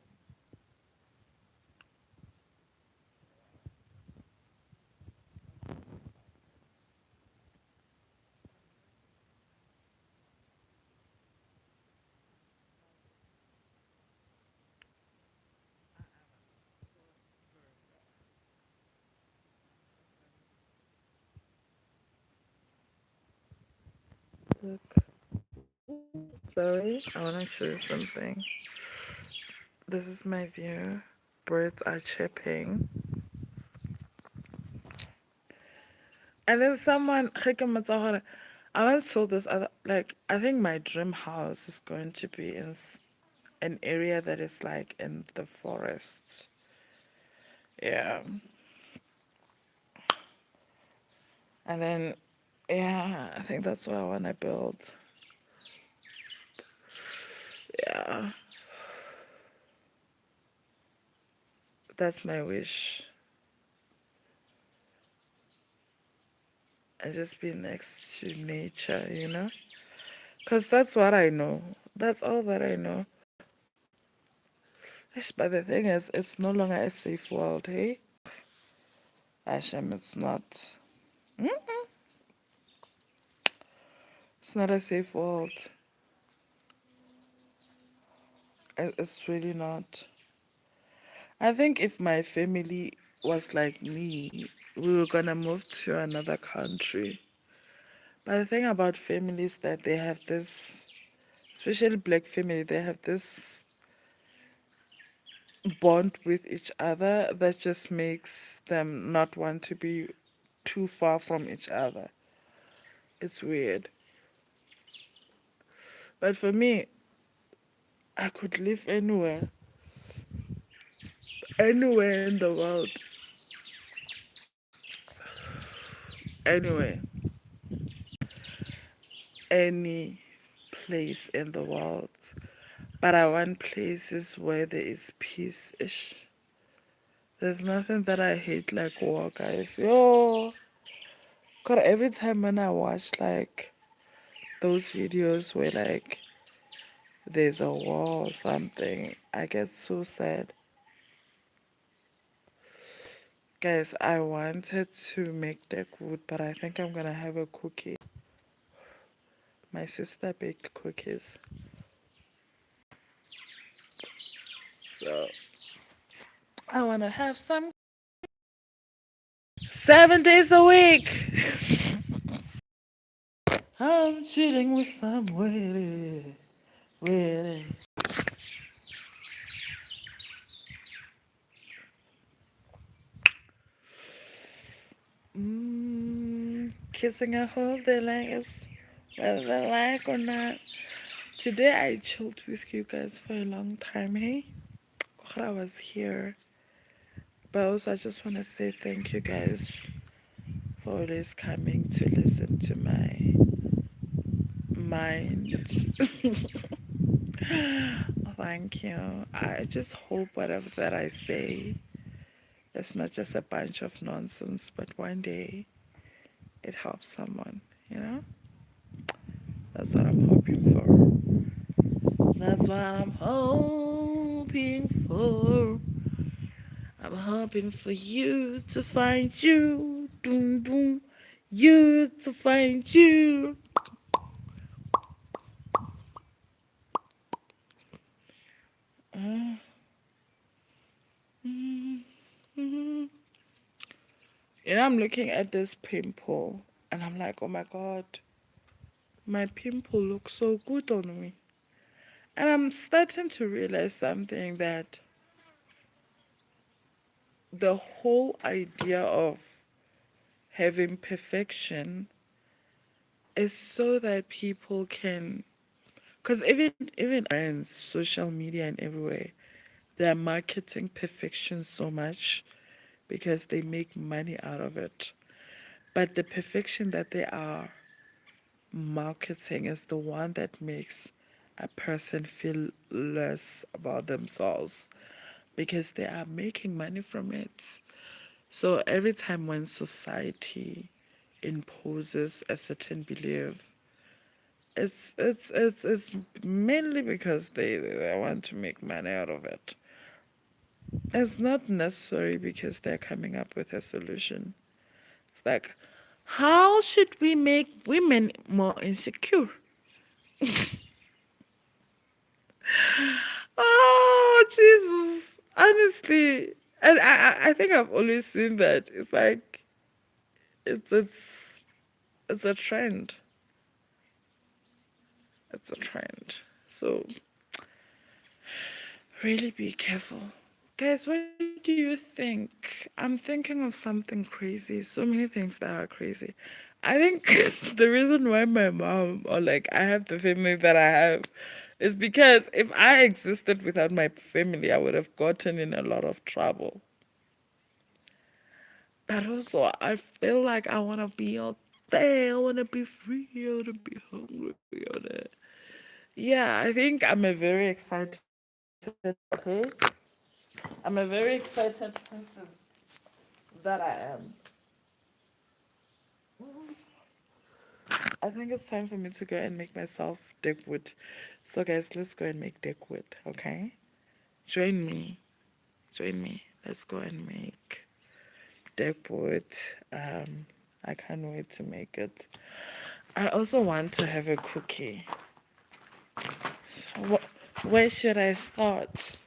Look, sorry, I want to show you something. This is my view. Birds are chirping. And then someone, I once told this other, like, I think my dream house is going to be in an area that is like in the forest. Yeah. And then, yeah, I think that's what I want to build. Yeah, that's my wish. And just be next to nature, you know? Because that's what I know. That's all that I know. But the thing is, it's no longer a safe world, hey? Hashem, it's not. It's not a safe world. It's really not. I think if my family was like me, we were gonna move to another country. But the thing about families that they have this, especially black family, they have this bond with each other that just makes them not want to be too far from each other. It's weird. But for me, I could live anywhere, anywhere in the world, anywhere, any place in the world. But I want places where there is peace ish. There's nothing that I hate like war, guys. Yo, Cause every time when I watch like those videos where like there's a war or something, I get so sad. Guys, I wanted to make wood, but I think I'm gonna have a cookie. My sister baked cookies. So I wanna have some 7 days a week. I'm chilling with some lady. Lady. Kissing a whole day like it's whether they like or not. Today I chilled with you guys for a long time, hey? I was here. But also I just wanna say thank you guys for always coming to listen to my mind. Thank you. I just hope whatever that I say, it's not just a bunch of nonsense, but one day it helps someone, you know? That's what I'm hoping for. That's what I'm hoping for. I'm hoping for you to find you. Doom, doom. You to find you. Uh, mm, mm. You know, I'm looking at this pimple and I'm like, oh my God, my pimple looks so good on me. And I'm starting to realize something that the whole idea of having perfection is so that people can, because even on social media and everywhere, they're marketing perfection so much because they make money out of it. But the perfection that they are marketing is the one that makes a person feel less about themselves because they are making money from it. So every time when society imposes a certain belief, it's mainly because they want to make money out of it. It's not necessary because they're coming up with a solution. It's like, how should we make women more insecure? Oh, Jesus. Honestly. And I think I've always seen that. It's like it's it's it's a trend. It's a trend. So really be careful. Guys, what do you think? I'm thinking of something crazy. So many things that are crazy. I think the reason why my mom or like I have the family that I have is because if I existed without my family, I would have gotten in a lot of trouble. But also, I feel like I want to be out there. I want to be free. I want to be hungry. I wanna... Yeah, I think I'm a very excited person, okay? I'm a very excited person that I am. I think it's time for me to go and make myself deck wood. So, guys, let's go and make deck wood, okay? Join me. Join me. Let's go and make deck wood. I can't wait to make it. I also want to have a cookie. So where should I start?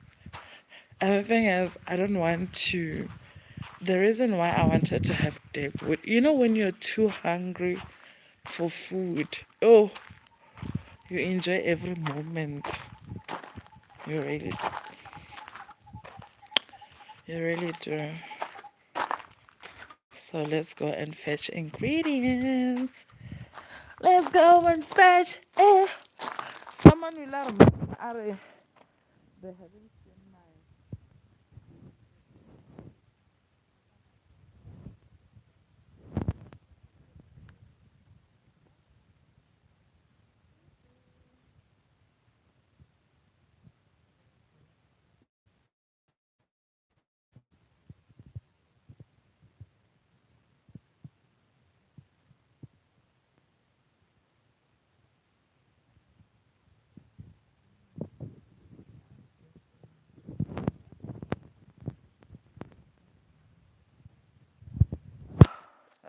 And the thing is, I don't want to. The reason why I wanted to have deck wood, you know, when you're too hungry for food, oh, you enjoy every moment. You really, you really do. So let's go and fetch ingredients. Let's go and fetch it. Someone will let me. They haven't seen my.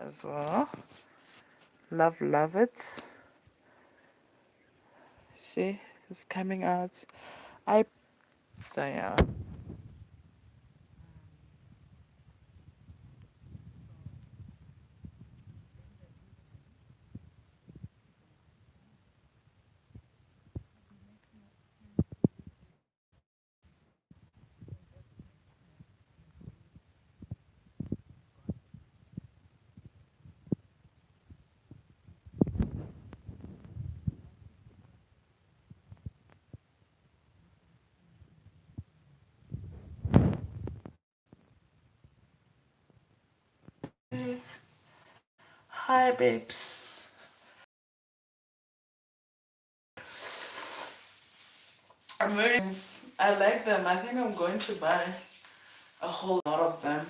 as well. Love it. See, it's coming out. So yeah. Hi, babes. I'm wearing. I like them. I think I'm going to buy a whole lot of them.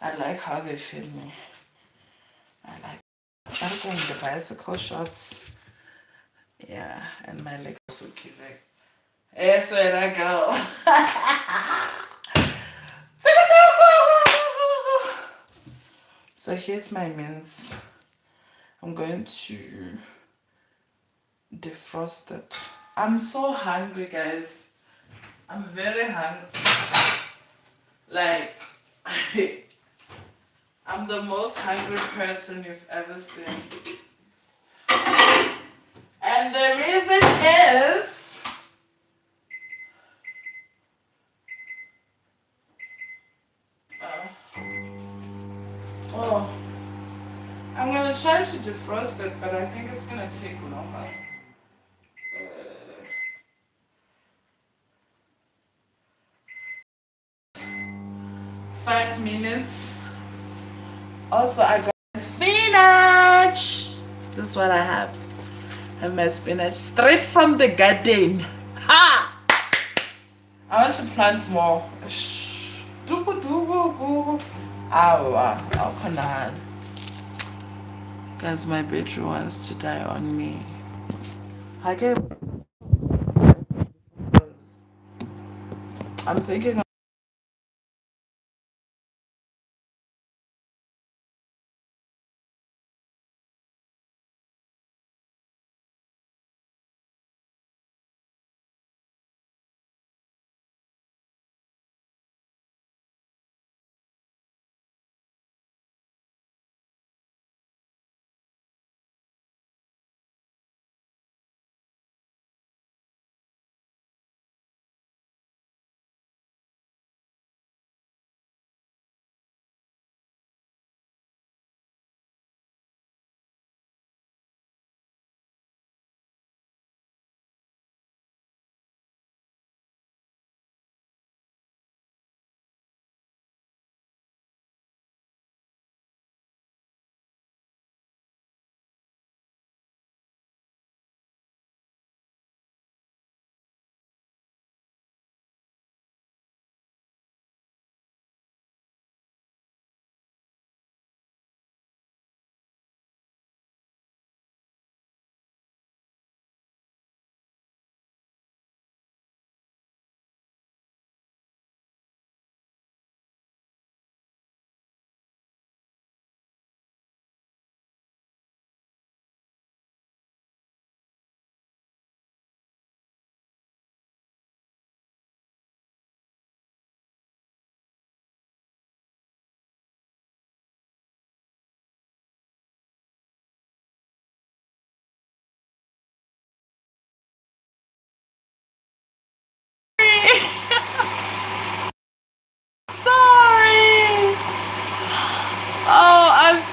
I like how they fit me. I like. I'm going to bicycle shorts. Yeah, and my legs also keep it. That's where I go. So here's my mince. I'm going to defrost it. I'm so hungry, guys. I'm very hungry. Like, I'm the most hungry person you've ever seen. And the reason is, oh, I'm gonna try to defrost it, but I think it's gonna take longer. 5 minutes. Also, I got spinach. This is what I have. I have my spinach straight from the garden. Ha! I want to plant more. How can I? Guys, my battery wants to die on me. Okay. I'm thinking.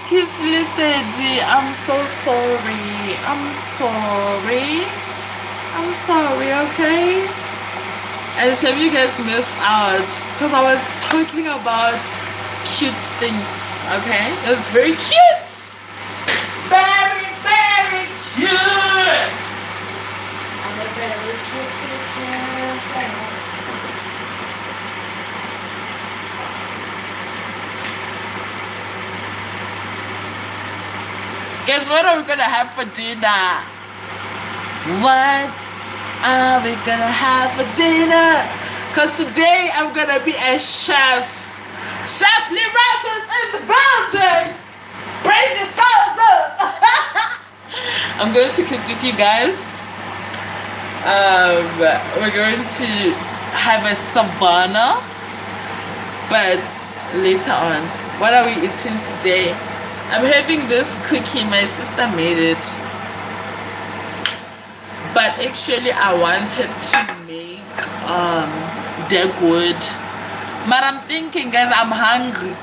'Excuse-le, I'm so sorry. I'm sorry. I'm sorry, okay? And some of you guys missed out because I was talking about cute things, okay? It's very cute. Very, very cute. I'm a very cute. Guess what are we gonna have for dinner? What are we gonna have for dinner? Cause today I'm gonna be a chef. Chef Lerato's in the building! Brace yourselves up. I'm going to cook with you guys. We're going to have a savannah, but later on. What are we eating today? I'm having this cookie. My sister made it, but actually I wanted to make dead. But I'm thinking, guys, I'm hungry.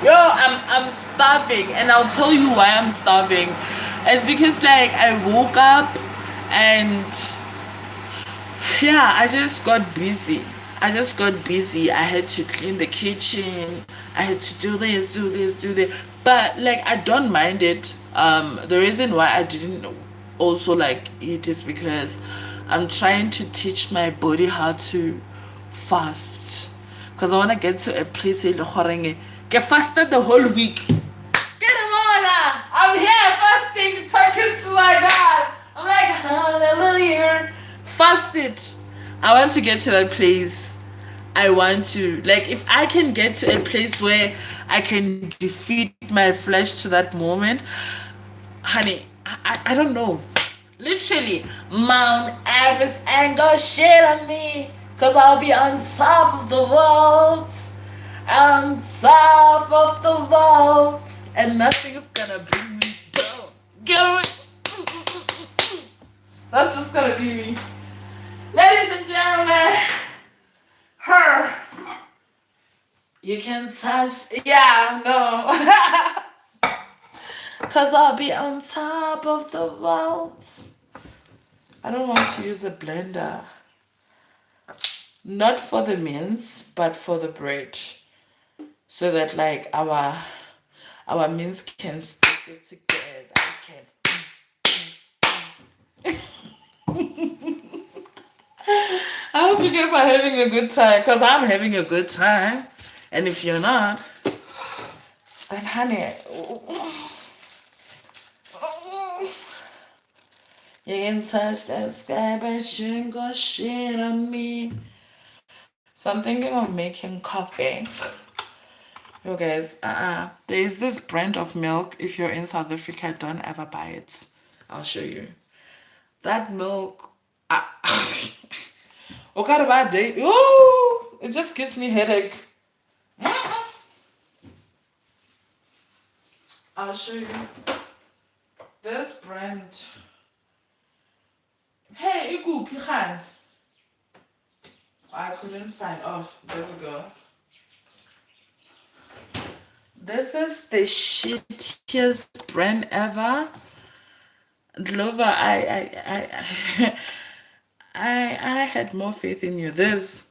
Yo, I'm starving, and I'll tell you why I'm starving. It's because like I woke up and yeah, I just got busy. I had to clean the kitchen. I had to do this. But like I don't mind it. The reason why I didn't also like eat is because I'm trying to teach my body how to fast. Because I want to get to a place in the get fasted the whole week. Get him on! I'm here fasting, talking to my God. I'm like, hallelujah. Fasted. I want to get to that place. I want to, like, if I can get to a place where I can defeat my flesh to that moment, honey, I don't know. Literally, Mount Everest ain't gonna shit on me, cause I'll be on top of the world. On top of the world. And nothing's gonna bring me down. Get away. That's just gonna be me. Ladies and gentlemen, her. You can touch. Yeah, no. Cause I'll be on top of the world. I don't want to use a blender. Not for the mince, but for the bread. So that like our mince can stick it together. I hope you guys are having a good time, because I'm having a good time. And if you're not, then honey, you can touch the sky, but you ain't gonna shit on me. So I'm thinking of making coffee. You guys, there is this brand of milk. If you're in South Africa, don't ever buy it. I'll show you. That milk, what kind of bad day? Ooh, it just gives me headache. I'll show you. This brand. Hey, Iku, Pihan. I couldn't find. Oh, there we go. This is the shittiest brand ever. Glover, I had more faith in you. This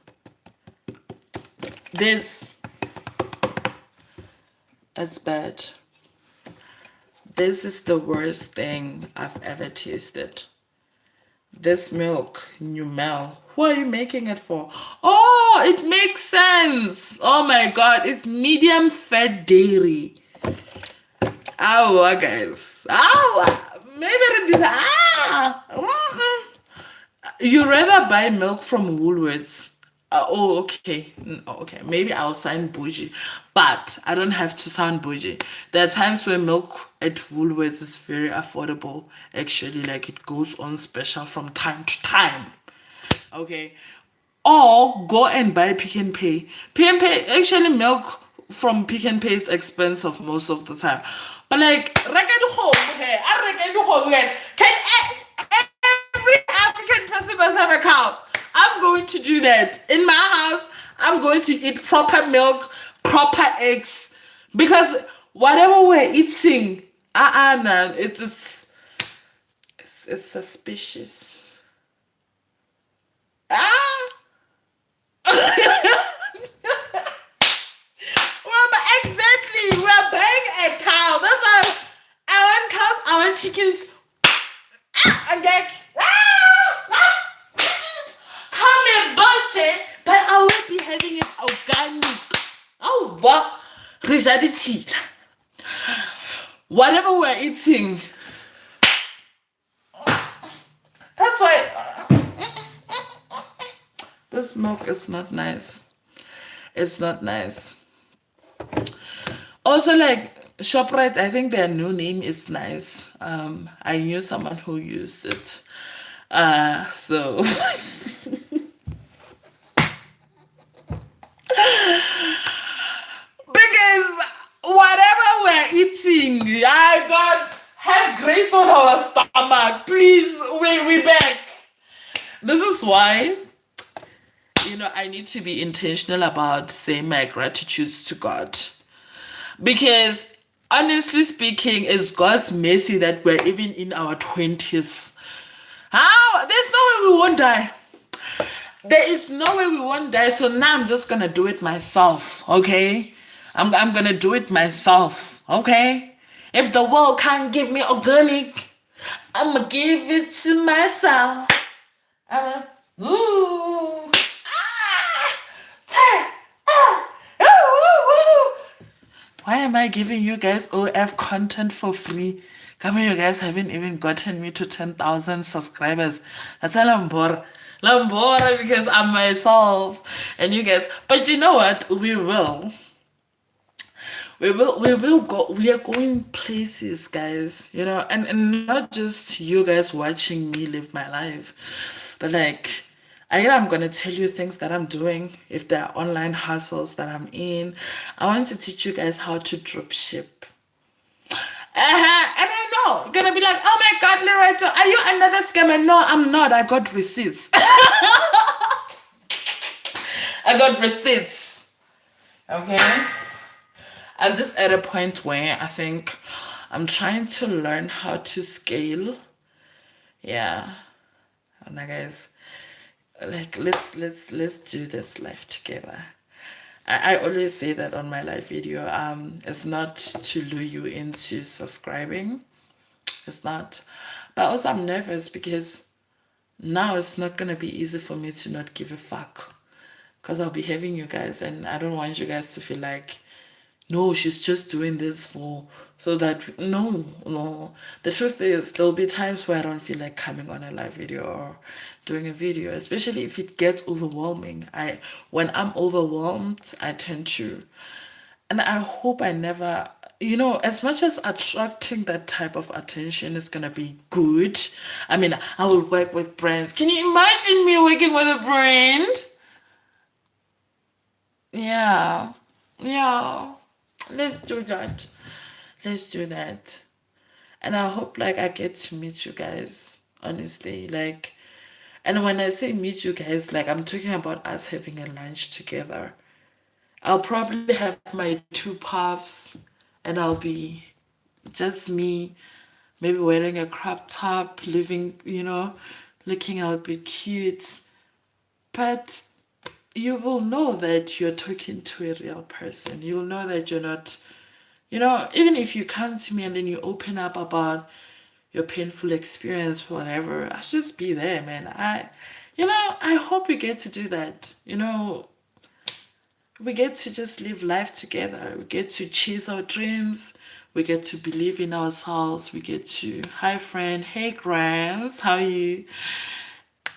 is bad. This is the worst thing I've ever tasted. This milk, Numel. Who are you making it for? Oh, it makes sense. Oh my God, it's medium fat dairy. Guys. Maybe it is. You rather buy milk from Woolworths. Okay. Okay. Maybe I'll sound bougie, but I don't have to sound bougie. There are times where milk at Woolworths is very affordable. Actually, like it goes on special from time to time. Okay. Or go and buy Pick n Pay. Pick n Pay, actually milk from Pick n Pay is expensive most of the time. But like, can every African person must have a cow? I'm going to do that. In my house, I'm going to eat proper milk, proper eggs. Because whatever we're eating, no, it's suspicious. Exactly, we're buying a cow. That's why I want cows, I want chickens. I'm like, call me butter, but I won't be having it organic. Oh, what? Reality. Whatever we're eating. That's why this milk is not nice. It's not nice. Also, like, ShopRite, I think their new name is nice. I knew someone who used it. So because whatever we're eating, I God have grace on our stomach. Please, we back. This is why, I need to be intentional about saying my gratitudes to God. Because honestly speaking, it's God's mercy that we're even in our 20s. How? There's no way we won't die. There is no way we won't die. So now I'm just gonna do it myself, okay? I'm gonna do it myself, okay? If the world can't give me organic, I'ma give it to myself. I'ma ooh ah, why am I giving you guys OF content for free? Come on, you guys haven't even gotten me to 10,000 subscribers. That's a lambora. Lambora because I'm myself. And you guys, but you know what? We will. We will go. We are going places, guys. And not just you guys watching me live my life, but like I'm gonna tell you things that I'm doing. If there are online hustles that I'm in, I want to teach you guys how to drop ship. And I know you're gonna be like, oh my God, Lerato, are you another scammer? No, I'm not. I got receipts. I got receipts. Okay. I'm just at a point where I think I'm trying to learn how to scale. Yeah. And guys, like let's do this life together. I always say that on my live video. It's not to lure you into subscribing. It's not. But also I'm nervous because now it's not gonna be easy for me to not give a fuck. Because I'll be having you guys and I don't want you guys to feel like, no, she's just doing this so that no. The truth is there'll be times where I don't feel like coming on a live video or doing a video, especially if it gets overwhelming. When I'm overwhelmed, I tend to, and I hope I never, as much as attracting that type of attention is gonna be good. I mean, I will work with brands. Can you imagine me working with a brand? Yeah. Yeah. Let's do that. Let's do that. And I hope like I get to meet you guys, honestly. Like, and when I say meet you guys, like I'm talking about us having a lunch together. I'll probably have my two puffs and I'll be just me, maybe wearing a crop top, living, looking a bit cute. But you will know that you're talking to a real person. You'll know that you're not, even if you come to me and then you open up about your painful experience, whatever, I'll just be there, man. I hope we get to do that. We get to just live life together. We get to chase our dreams. We get to believe in ourselves. We get to, hi friend, hey Grants, how are you?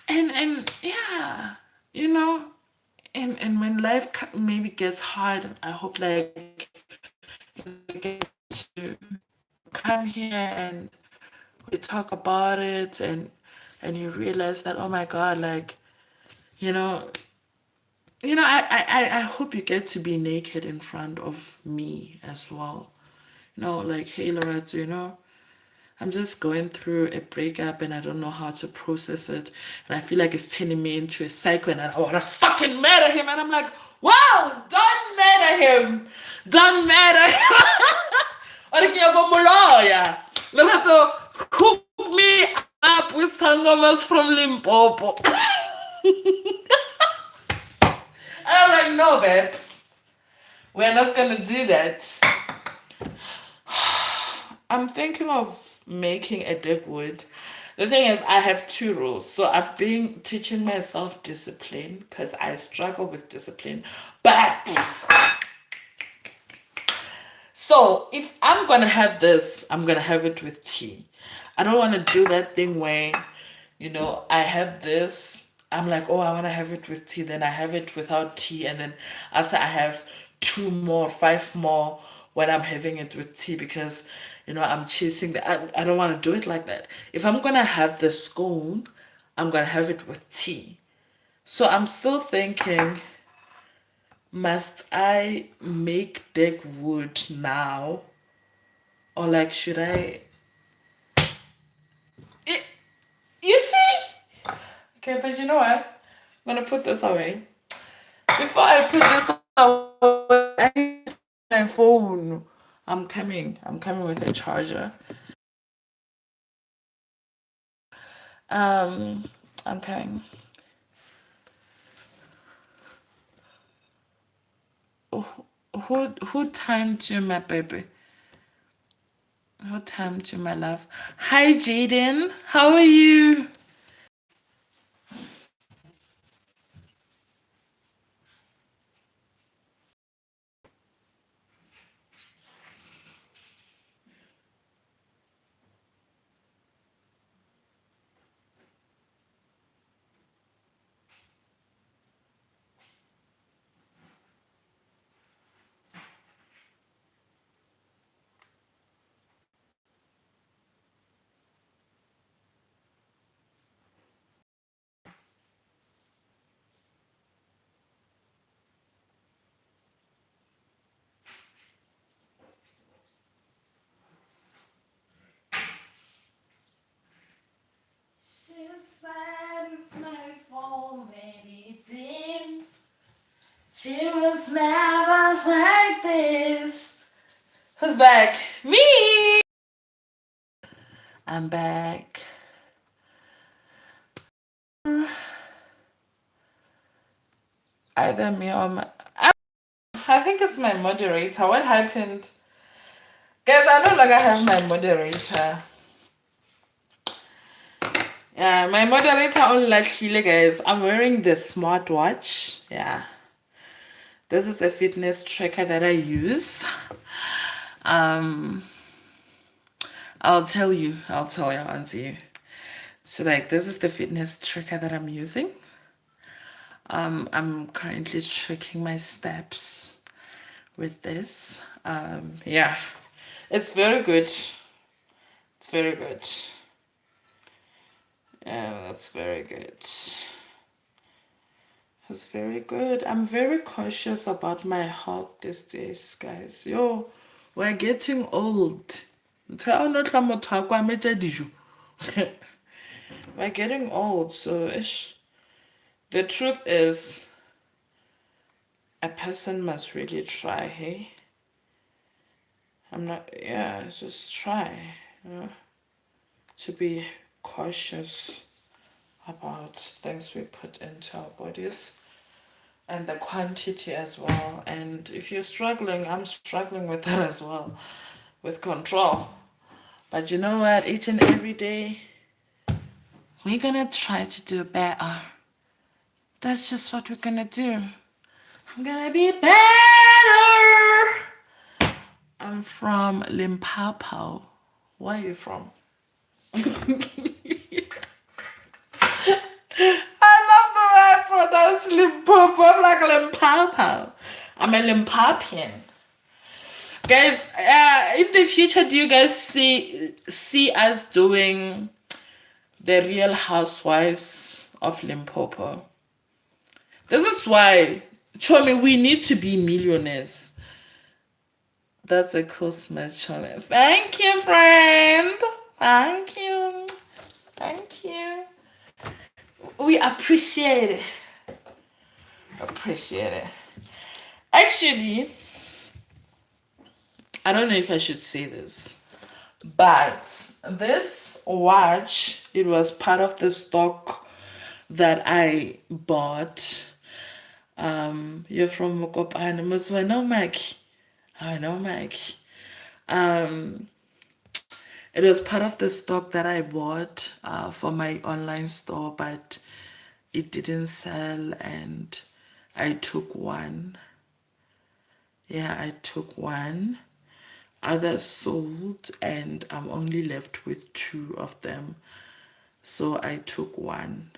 And yeah, and when life maybe gets hard, I hope like we get to come here and we talk about it and you realize that, oh my God, like, I hope you get to be naked in front of me as well. Like, hey Lerato, I'm just going through a breakup and I don't know how to process it. And I feel like it's turning me into a psycho and I want to fucking murder him. And I'm like, wow, don't murder him. Don't murder him. Or Lerato, hook me up with sangomas from Limpopo. I'm like, no, babe. We're not going to do that. I'm thinking of making a deck wood. The thing is, I have 2 rules. So I've been teaching myself discipline because I struggle with discipline. But so if I'm going to have this, I'm going to have it with tea. I don't want to do that thing where, I have this. I'm like, oh, I want to have it with tea. Then I have it without tea. And then after I have 2 more, 5 more when I'm having it with tea because, I'm chasing I don't want to do it like that. If I'm going to have the scone, I'm going to have it with tea. So I'm still thinking, must I make deck wood now? Or like, should I... You see? Okay, but you know what? I'm going to put this away. Before I put this away, I need my phone. I'm coming. I'm coming with a charger. I'm coming. Who timed you, my baby? Who timed you, my love? Hi, Jaden. How are you? She said it's my phone, maybe dim. She was never like this. Who's back? Me! I'm back. Either me or my... I think it's my moderator. What happened? Guys, I no longer have my moderator. Yeah, my moderator only lahlile, guys. I'm wearing the smartwatch. Yeah. This is a fitness tracker that I use. I'll tell you, I'll answer you. So like this is the fitness tracker that I'm using. I'm currently tracking my steps with this. Yeah. It's very good. It's very good. Yeah, that's very good. It's very good. I'm very conscious about my health these days, guys. Yo, we're getting old. We're getting old, so ish. The truth is, a person must really try, hey? Just try, to be cautious about things we put into our bodies and the quantity as well. And if you're struggling, I'm struggling with that as well, with control. But you know what? Each and every day, we're gonna try to do better. That's just what we're gonna do. I'm gonna be better. I'm from Limpopo. Where are you from? I love the way I pronounce Limpopo. I'm like Limpopo. I'm a Limpopian. Guys, in the future, do you guys see us doing the Real Housewives of Limpopo? This is why, Chomi, we need to be millionaires. That's a cool smash, Chomi. Thank you, friend. Thank you. Thank you. We appreciate it. Appreciate it. Actually, I don't know if I should say this, but this watch, it was part of the stock that I bought. You're from Mokopane, Musweno Maki. I know, Mike. It was part of the stock that I bought for my online store, but it didn't sell, and I took one. Yeah, I took one. Others sold, and I'm only left with 2 of them. So I took one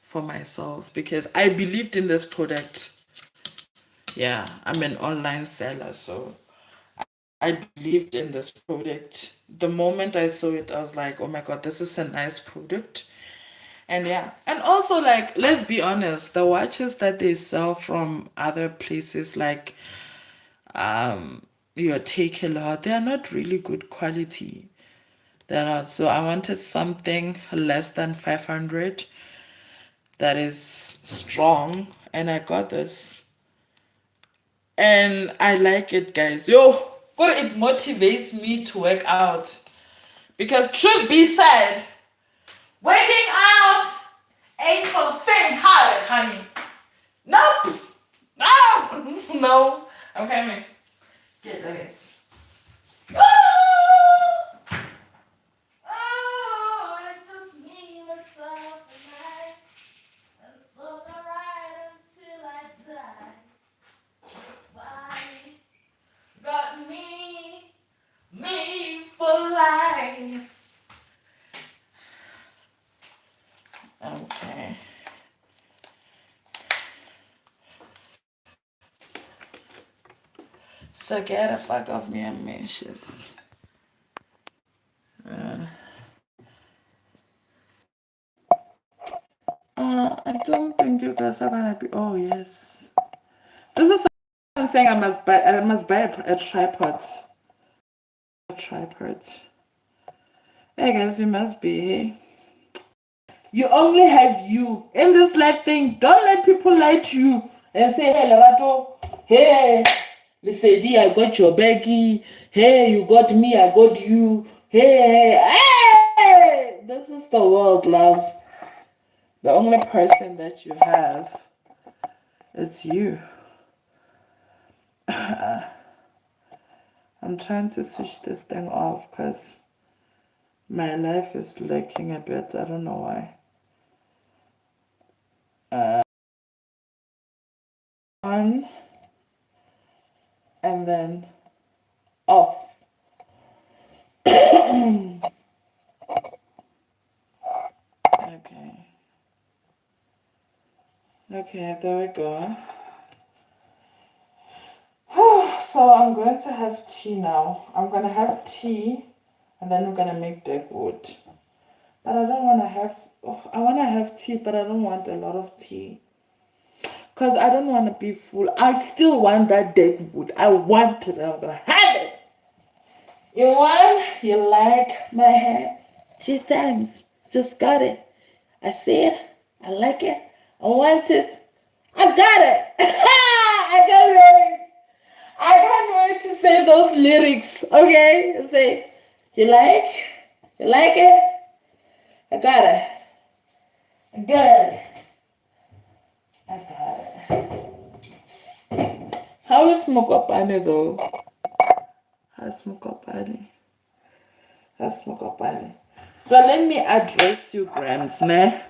for myself because I believed in this product. Yeah, I'm an online seller, so I believed in this product. The moment I saw it, I was like, oh my god, this is a nice product. And yeah. And also, like, let's be honest, the watches that they sell from other places like your Take a Lot, they are not really good quality. They're not. So I wanted something less than 500 that is strong, and I got this. And I like it, guys. Yo, but it motivates me to work out. Because truth be said, working out ain't for the faint-hearted, honey. Nope. No. No. I'm coming. Get this. Oh, it's just me, myself, and I. And so right until I die. Yes, I got me for life. Okay. So get the fuck off me, ambitious. I don't think you guys are gonna be. Oh yes, this is what I'm saying. I must buy a tripod. A tripod. Hey guys, you must be. Hey, you only have you in this life thing. Don't let people lie to you and say, "Hey, Lerato, hey, Lisedi, I got your baggy. Hey, you got me, I got you. Hey. This is the world, love. The only person that you have, it's you." I'm trying to switch this thing off because my life is lacking a bit. I don't know why. On and then off. Okay. Okay, there we go. So I'm going to have tea now. I'm gonna have tea and then we're gonna make Deckwood. But I don't wanna have I wanna have tea, but I don't want a lot of tea. Cause I don't wanna be full. I still want that Deckwood. I want it. I'm gonna have it. You want? You like my hair? Gee, thanks. Just got it. I see it. I like it. I want it. I got it. I can't wait. I can't wait to say those lyrics. Okay? Say, you like? You like it? I got it. I got it. I got it. How is Mokopane though? How's Mokopane? How's Mokopane? So let me address you, Grams, ne?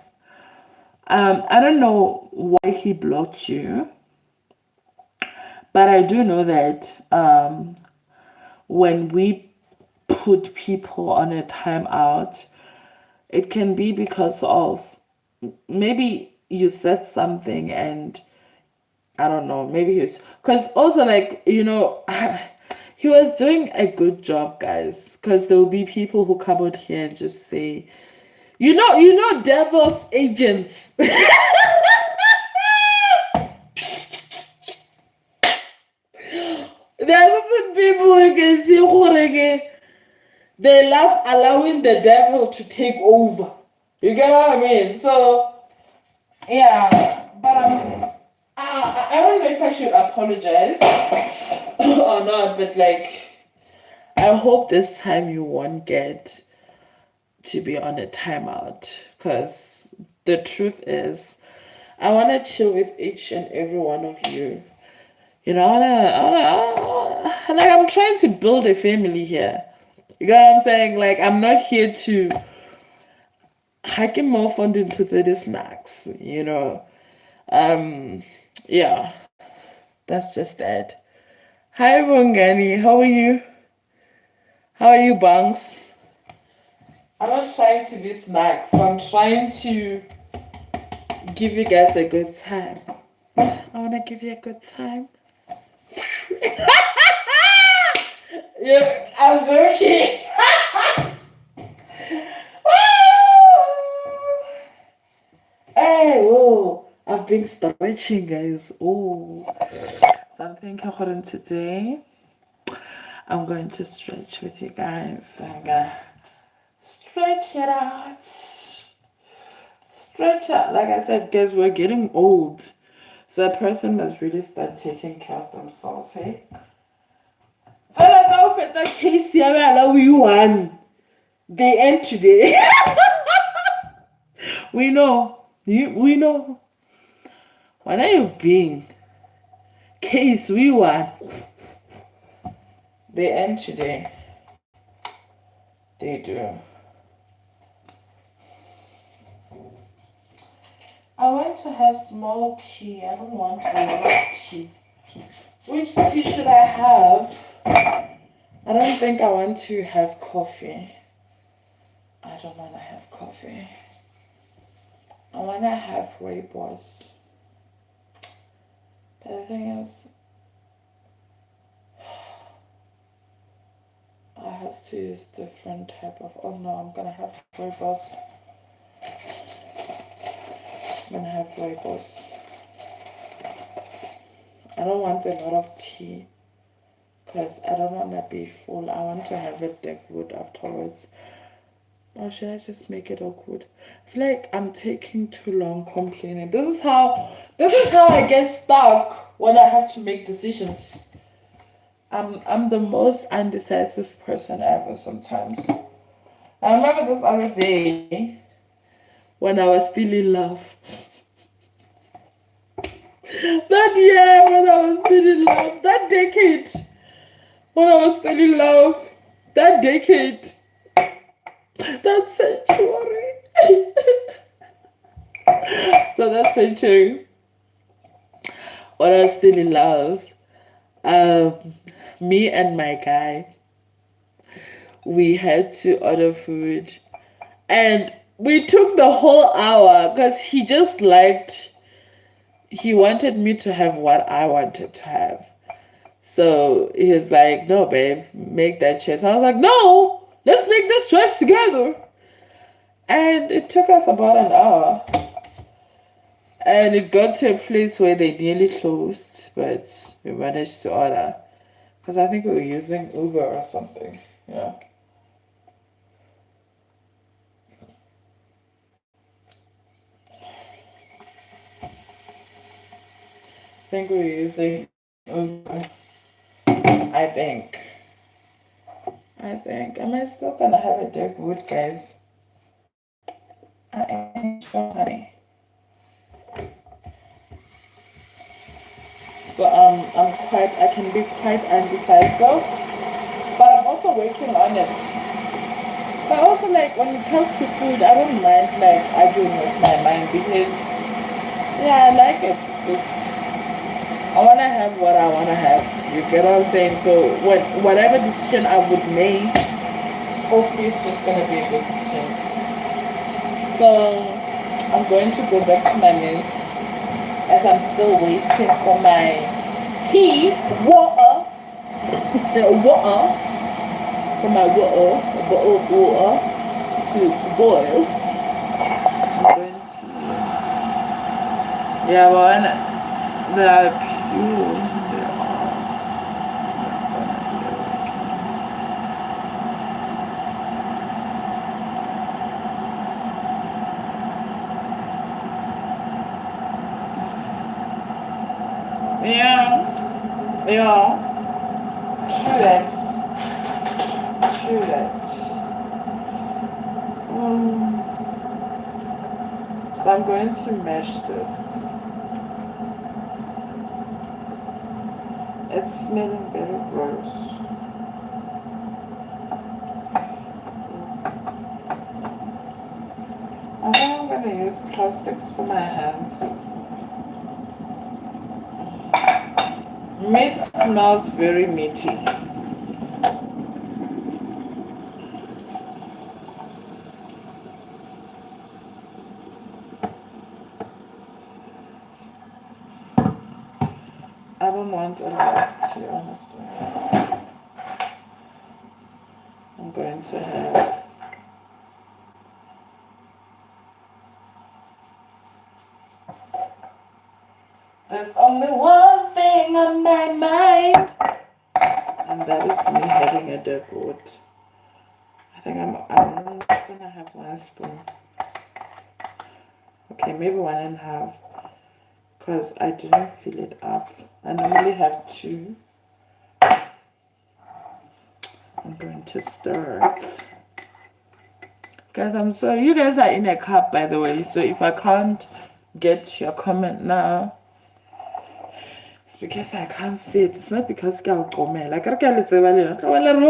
I don't know why he blocked you, but I do know that when we put people on a timeout, it can be because of maybe you said something and I don't know, maybe he's because also like he was doing a good job, guys. Because there will be people who come out here and just say, devil's agents. There are certain people who can see Jorge. They love allowing the devil to take over. You get what I mean? So yeah, but I don't know if I should apologize or not. But like, I hope this time you won't get to be on a timeout. Cause the truth is, I wanna chill with each and every one of you. Like I'm trying to build a family here. You know what I'm saying? Like I'm not here to hike more fun into the snacks, Yeah, that's just that. Hi Bongani, how are you? How are you, Banks? I'm not trying to be snacks. I'm trying to give you guys a good time. I wanna give you a good time. Yeah, I'm joking. Hey, whoa. I've been stretching, guys. Oh. So I'm thinking today I'm going to stretch with you guys. I'm gonna stretch it out. Stretch out. Like I said, guys, we're getting old. So a person must really start taking care of themselves, hey? They end today. We know. We know. When you've been case we won. They end today. They do. I want to have small tea. I don't want a lot of tea. Which tea should I have? I don't think I want to have coffee. I don't want to have coffee. I want to have rooibos. But the thing is, I have to use different type of. Oh no, I'm gonna have rooibos. I'm gonna have rooibos. I don't want a lot of tea because I don't want to be full. I want to have it good afterwards. Or should I just make it awkward? I feel like I'm taking too long complaining. This is how I get stuck when I have to make decisions. I'm the most undecisive person ever sometimes. I remember this other day when I was still in love. That year when I was still in love. That decade when I was still in love. That decade. That century. So that century when I was still in love, me and my guy, we had to order food. And we took the whole hour because he wanted me to have what I wanted to have. So he was like, no, babe, make that choice. I was like, no, let's make this choice together. And it took us about an hour. And it got to a place where they nearly closed, but we managed to order. Because I think we were using Uber or something. Yeah. I think we were using Uber. I think. Am I still gonna have a dark wood, guys? I ain't sure, honey. So I can be quite undecisive, but I'm also working on it. But also, like, when it comes to food, I don't mind like arguing with my mind because yeah, I like it. I wanna have what I wanna have. You get what I'm saying? So whatever decision I would make, hopefully it's just gonna be a good decision. So I'm going to go back to my mints as I'm still waiting for my tea, water, for my water, a bottle of water to boil. I'm going to, yeah, well, they are pure, they are not gonna be okay. Yeah, true that. So I'm going to mesh this. It's smelling very gross. I think I'm gonna use plastics for my hands. Meat smells very meaty. I don't want a lot of tea, honestly. going to have there's only one thing on my mind, and that is me having a dessert. I think I'm not gonna have 1 spoon. Okay, maybe 1.5, because I didn't fill it up. I normally have 2. I'm going to stir it. Guys, I'm sorry. You guys are in a cup, by the way. So if I can't get your comment now, it's because I can't see it. It's not because I'm comela. No,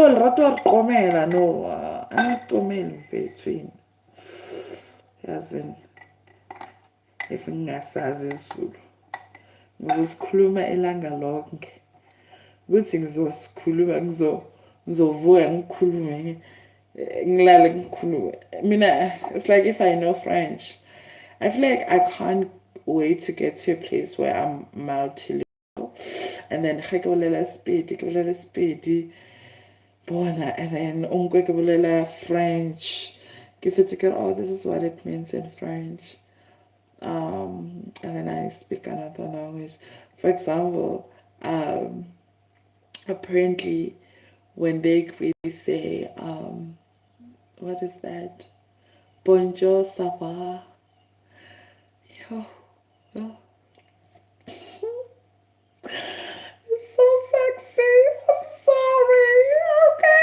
I'm not comela between. As in, if ngingasazi isiZulu, ngizosikhuluma elanga lonke. Kuthi ngizosikhuluma ngizovuka ngikhulume ngilale ngikhulume. Mina, it's like if I know French, I feel like I can't wait to get to a place where I'm multilingual. And then ga ke bolela Sepedi, bona, and then ongwe ke bolela French. Ke fetse ke oh, this is what it means in French. And then I speak another language. For example, apparently when they greet, they say, what is that? Bonjour, ça va? Yo. It's so sexy. I'm sorry. Okay.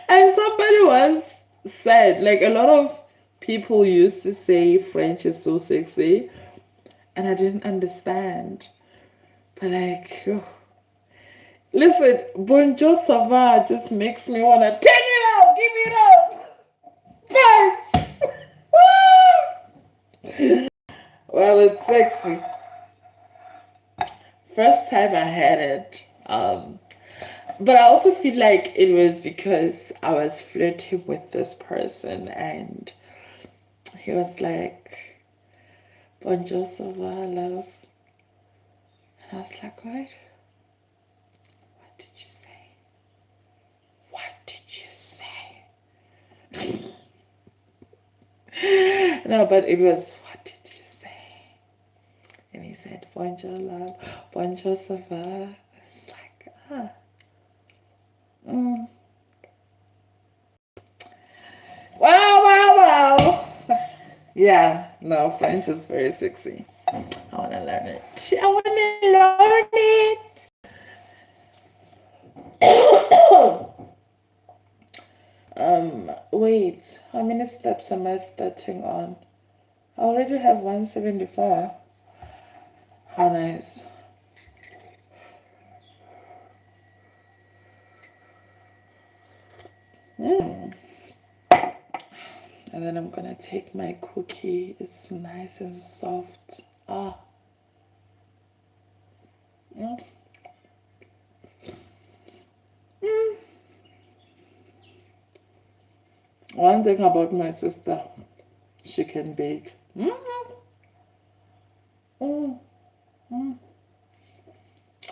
And somebody once said, like, a lot of people used to say French is so sexy, and I didn't understand. But like, listen, bonjour, ça va just makes me want to take it out, give it up. Thanks. Well, it's sexy. First time I had it, but I also feel like it was because I was flirting with this person, and he was like, bonjour, ça va, love. And I was like, what? What did you say? What did you say? No, but it was, what did you say? And he said, bonjour, love. Bonjour, ça va. It's like, Wow. Yeah, no, French is very sexy. I want to learn it. Wait, how many steps am I starting on? I already have 174. How nice. And then I'm gonna take my cookie. It's nice and soft. One thing about my sister, she can bake. How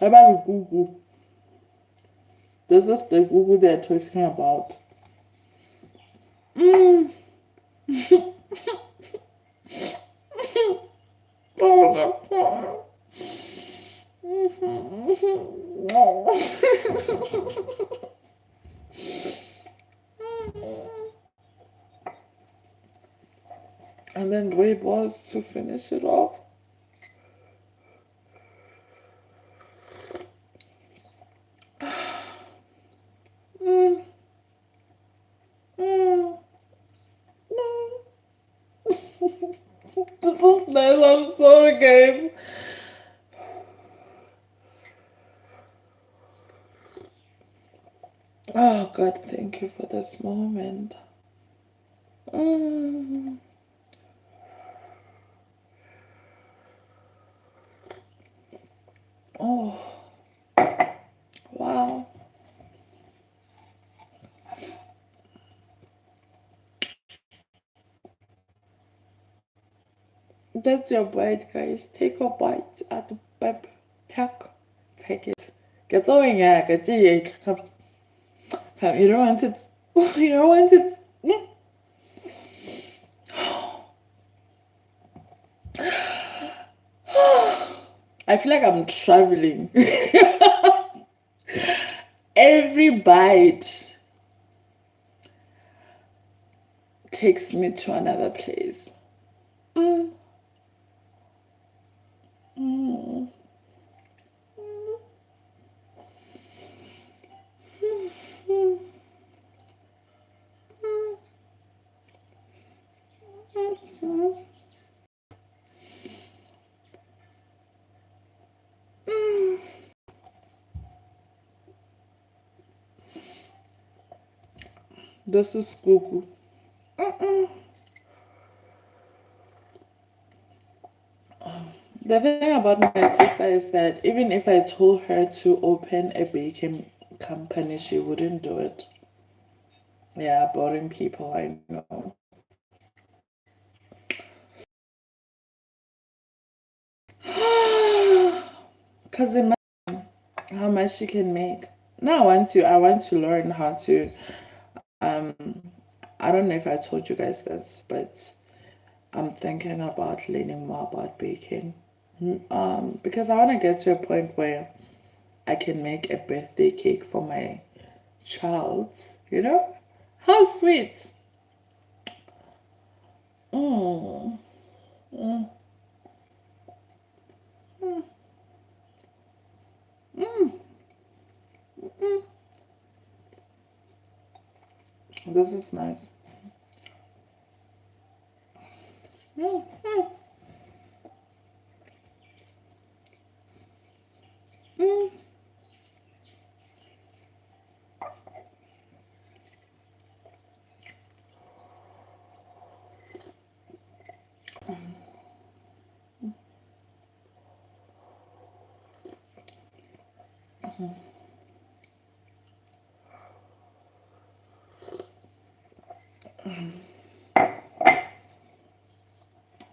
about the gugu? This is the gugu they're talking about. And then rooibos to finish it off. This is nice. I'm sorry, guys. Oh God, thank you for this moment. Oh, wow. That's your bite, guys. Take a bite at the pep. Take it. Get going, yeah. Get it. You don't want it. You don't want it. I feel like I'm traveling. Every bite takes me to another place. Mm. Mm. This is cuckoo. The thing about my sister is that even if I told her to open a baking company, she wouldn't do it. Yeah, boring people, I know. Because imagine how much she can make. Now I want to learn how to, I don't know if I told you guys this, but I'm thinking about learning more about baking. Because I want to get to a point where I can make a birthday cake for my child. You know? How sweet. Mm. Mm. Mm. Mm. Mm. This is nice. Mm. Mm. Mm.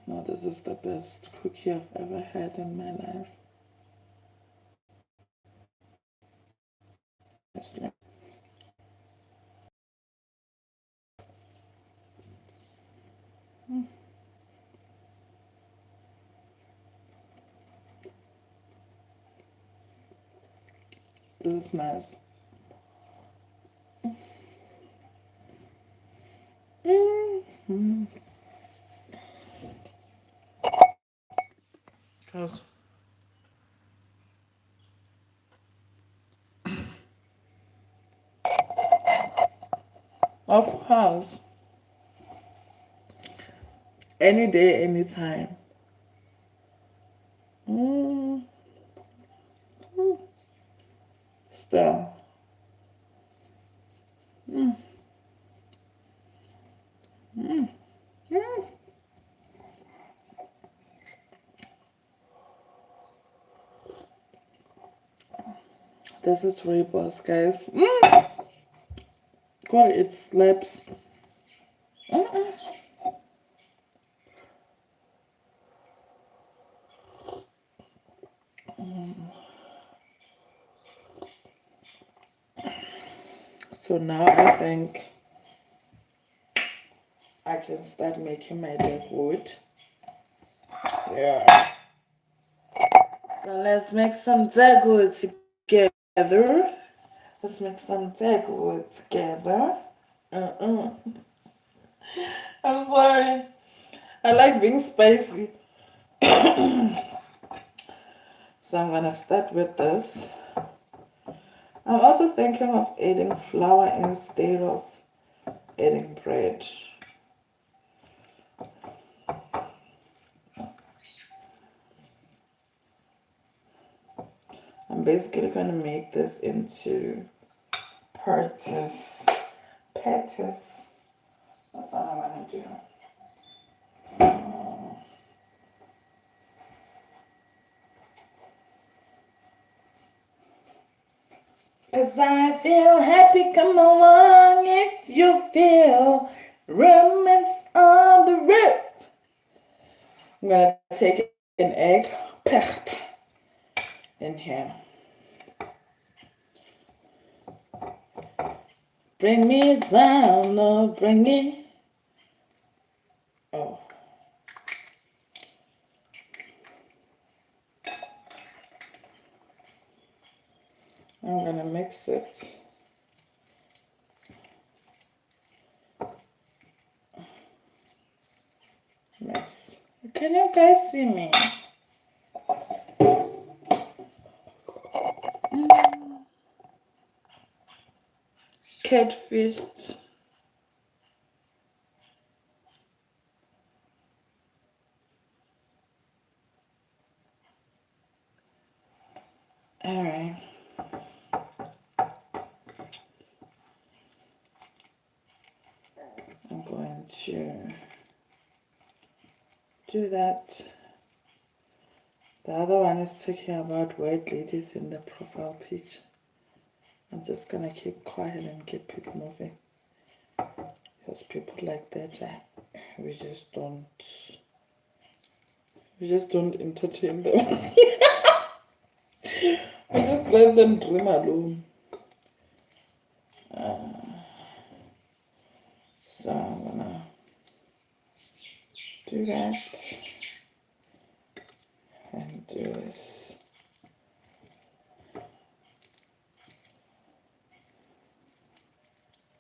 No, this is the best cookie I've ever had in my life. Honestly. This is nice. Mm. Cause of course, any day, anytime. Mm. Still. Mm. This is Rooibos, guys. God, it slaps. So now I think I can start making my deck wood. Yeah. So let's make some deck wood together. Let's make some deck wood together. I'm sorry. I like being spicy. So I'm gonna start with this. I'm also thinking of eating flour instead of eating bread. I'm basically gonna make this into patties. Patties. That's what I'm gonna do. Cause I feel happy, come along if you feel remiss on the roof. I'm gonna take an egg, in here. Bring me down, Lord, bring me. Oh. I'm gonna mix it. Mix. Can you guys see me? Catfish. Alright. I'm going to do that. The other one is talking about white ladies in the profile picture. I'm just gonna keep quiet and get people moving. Because people like that, we just don't entertain them. We just let them dream alone. So I'm gonna do that.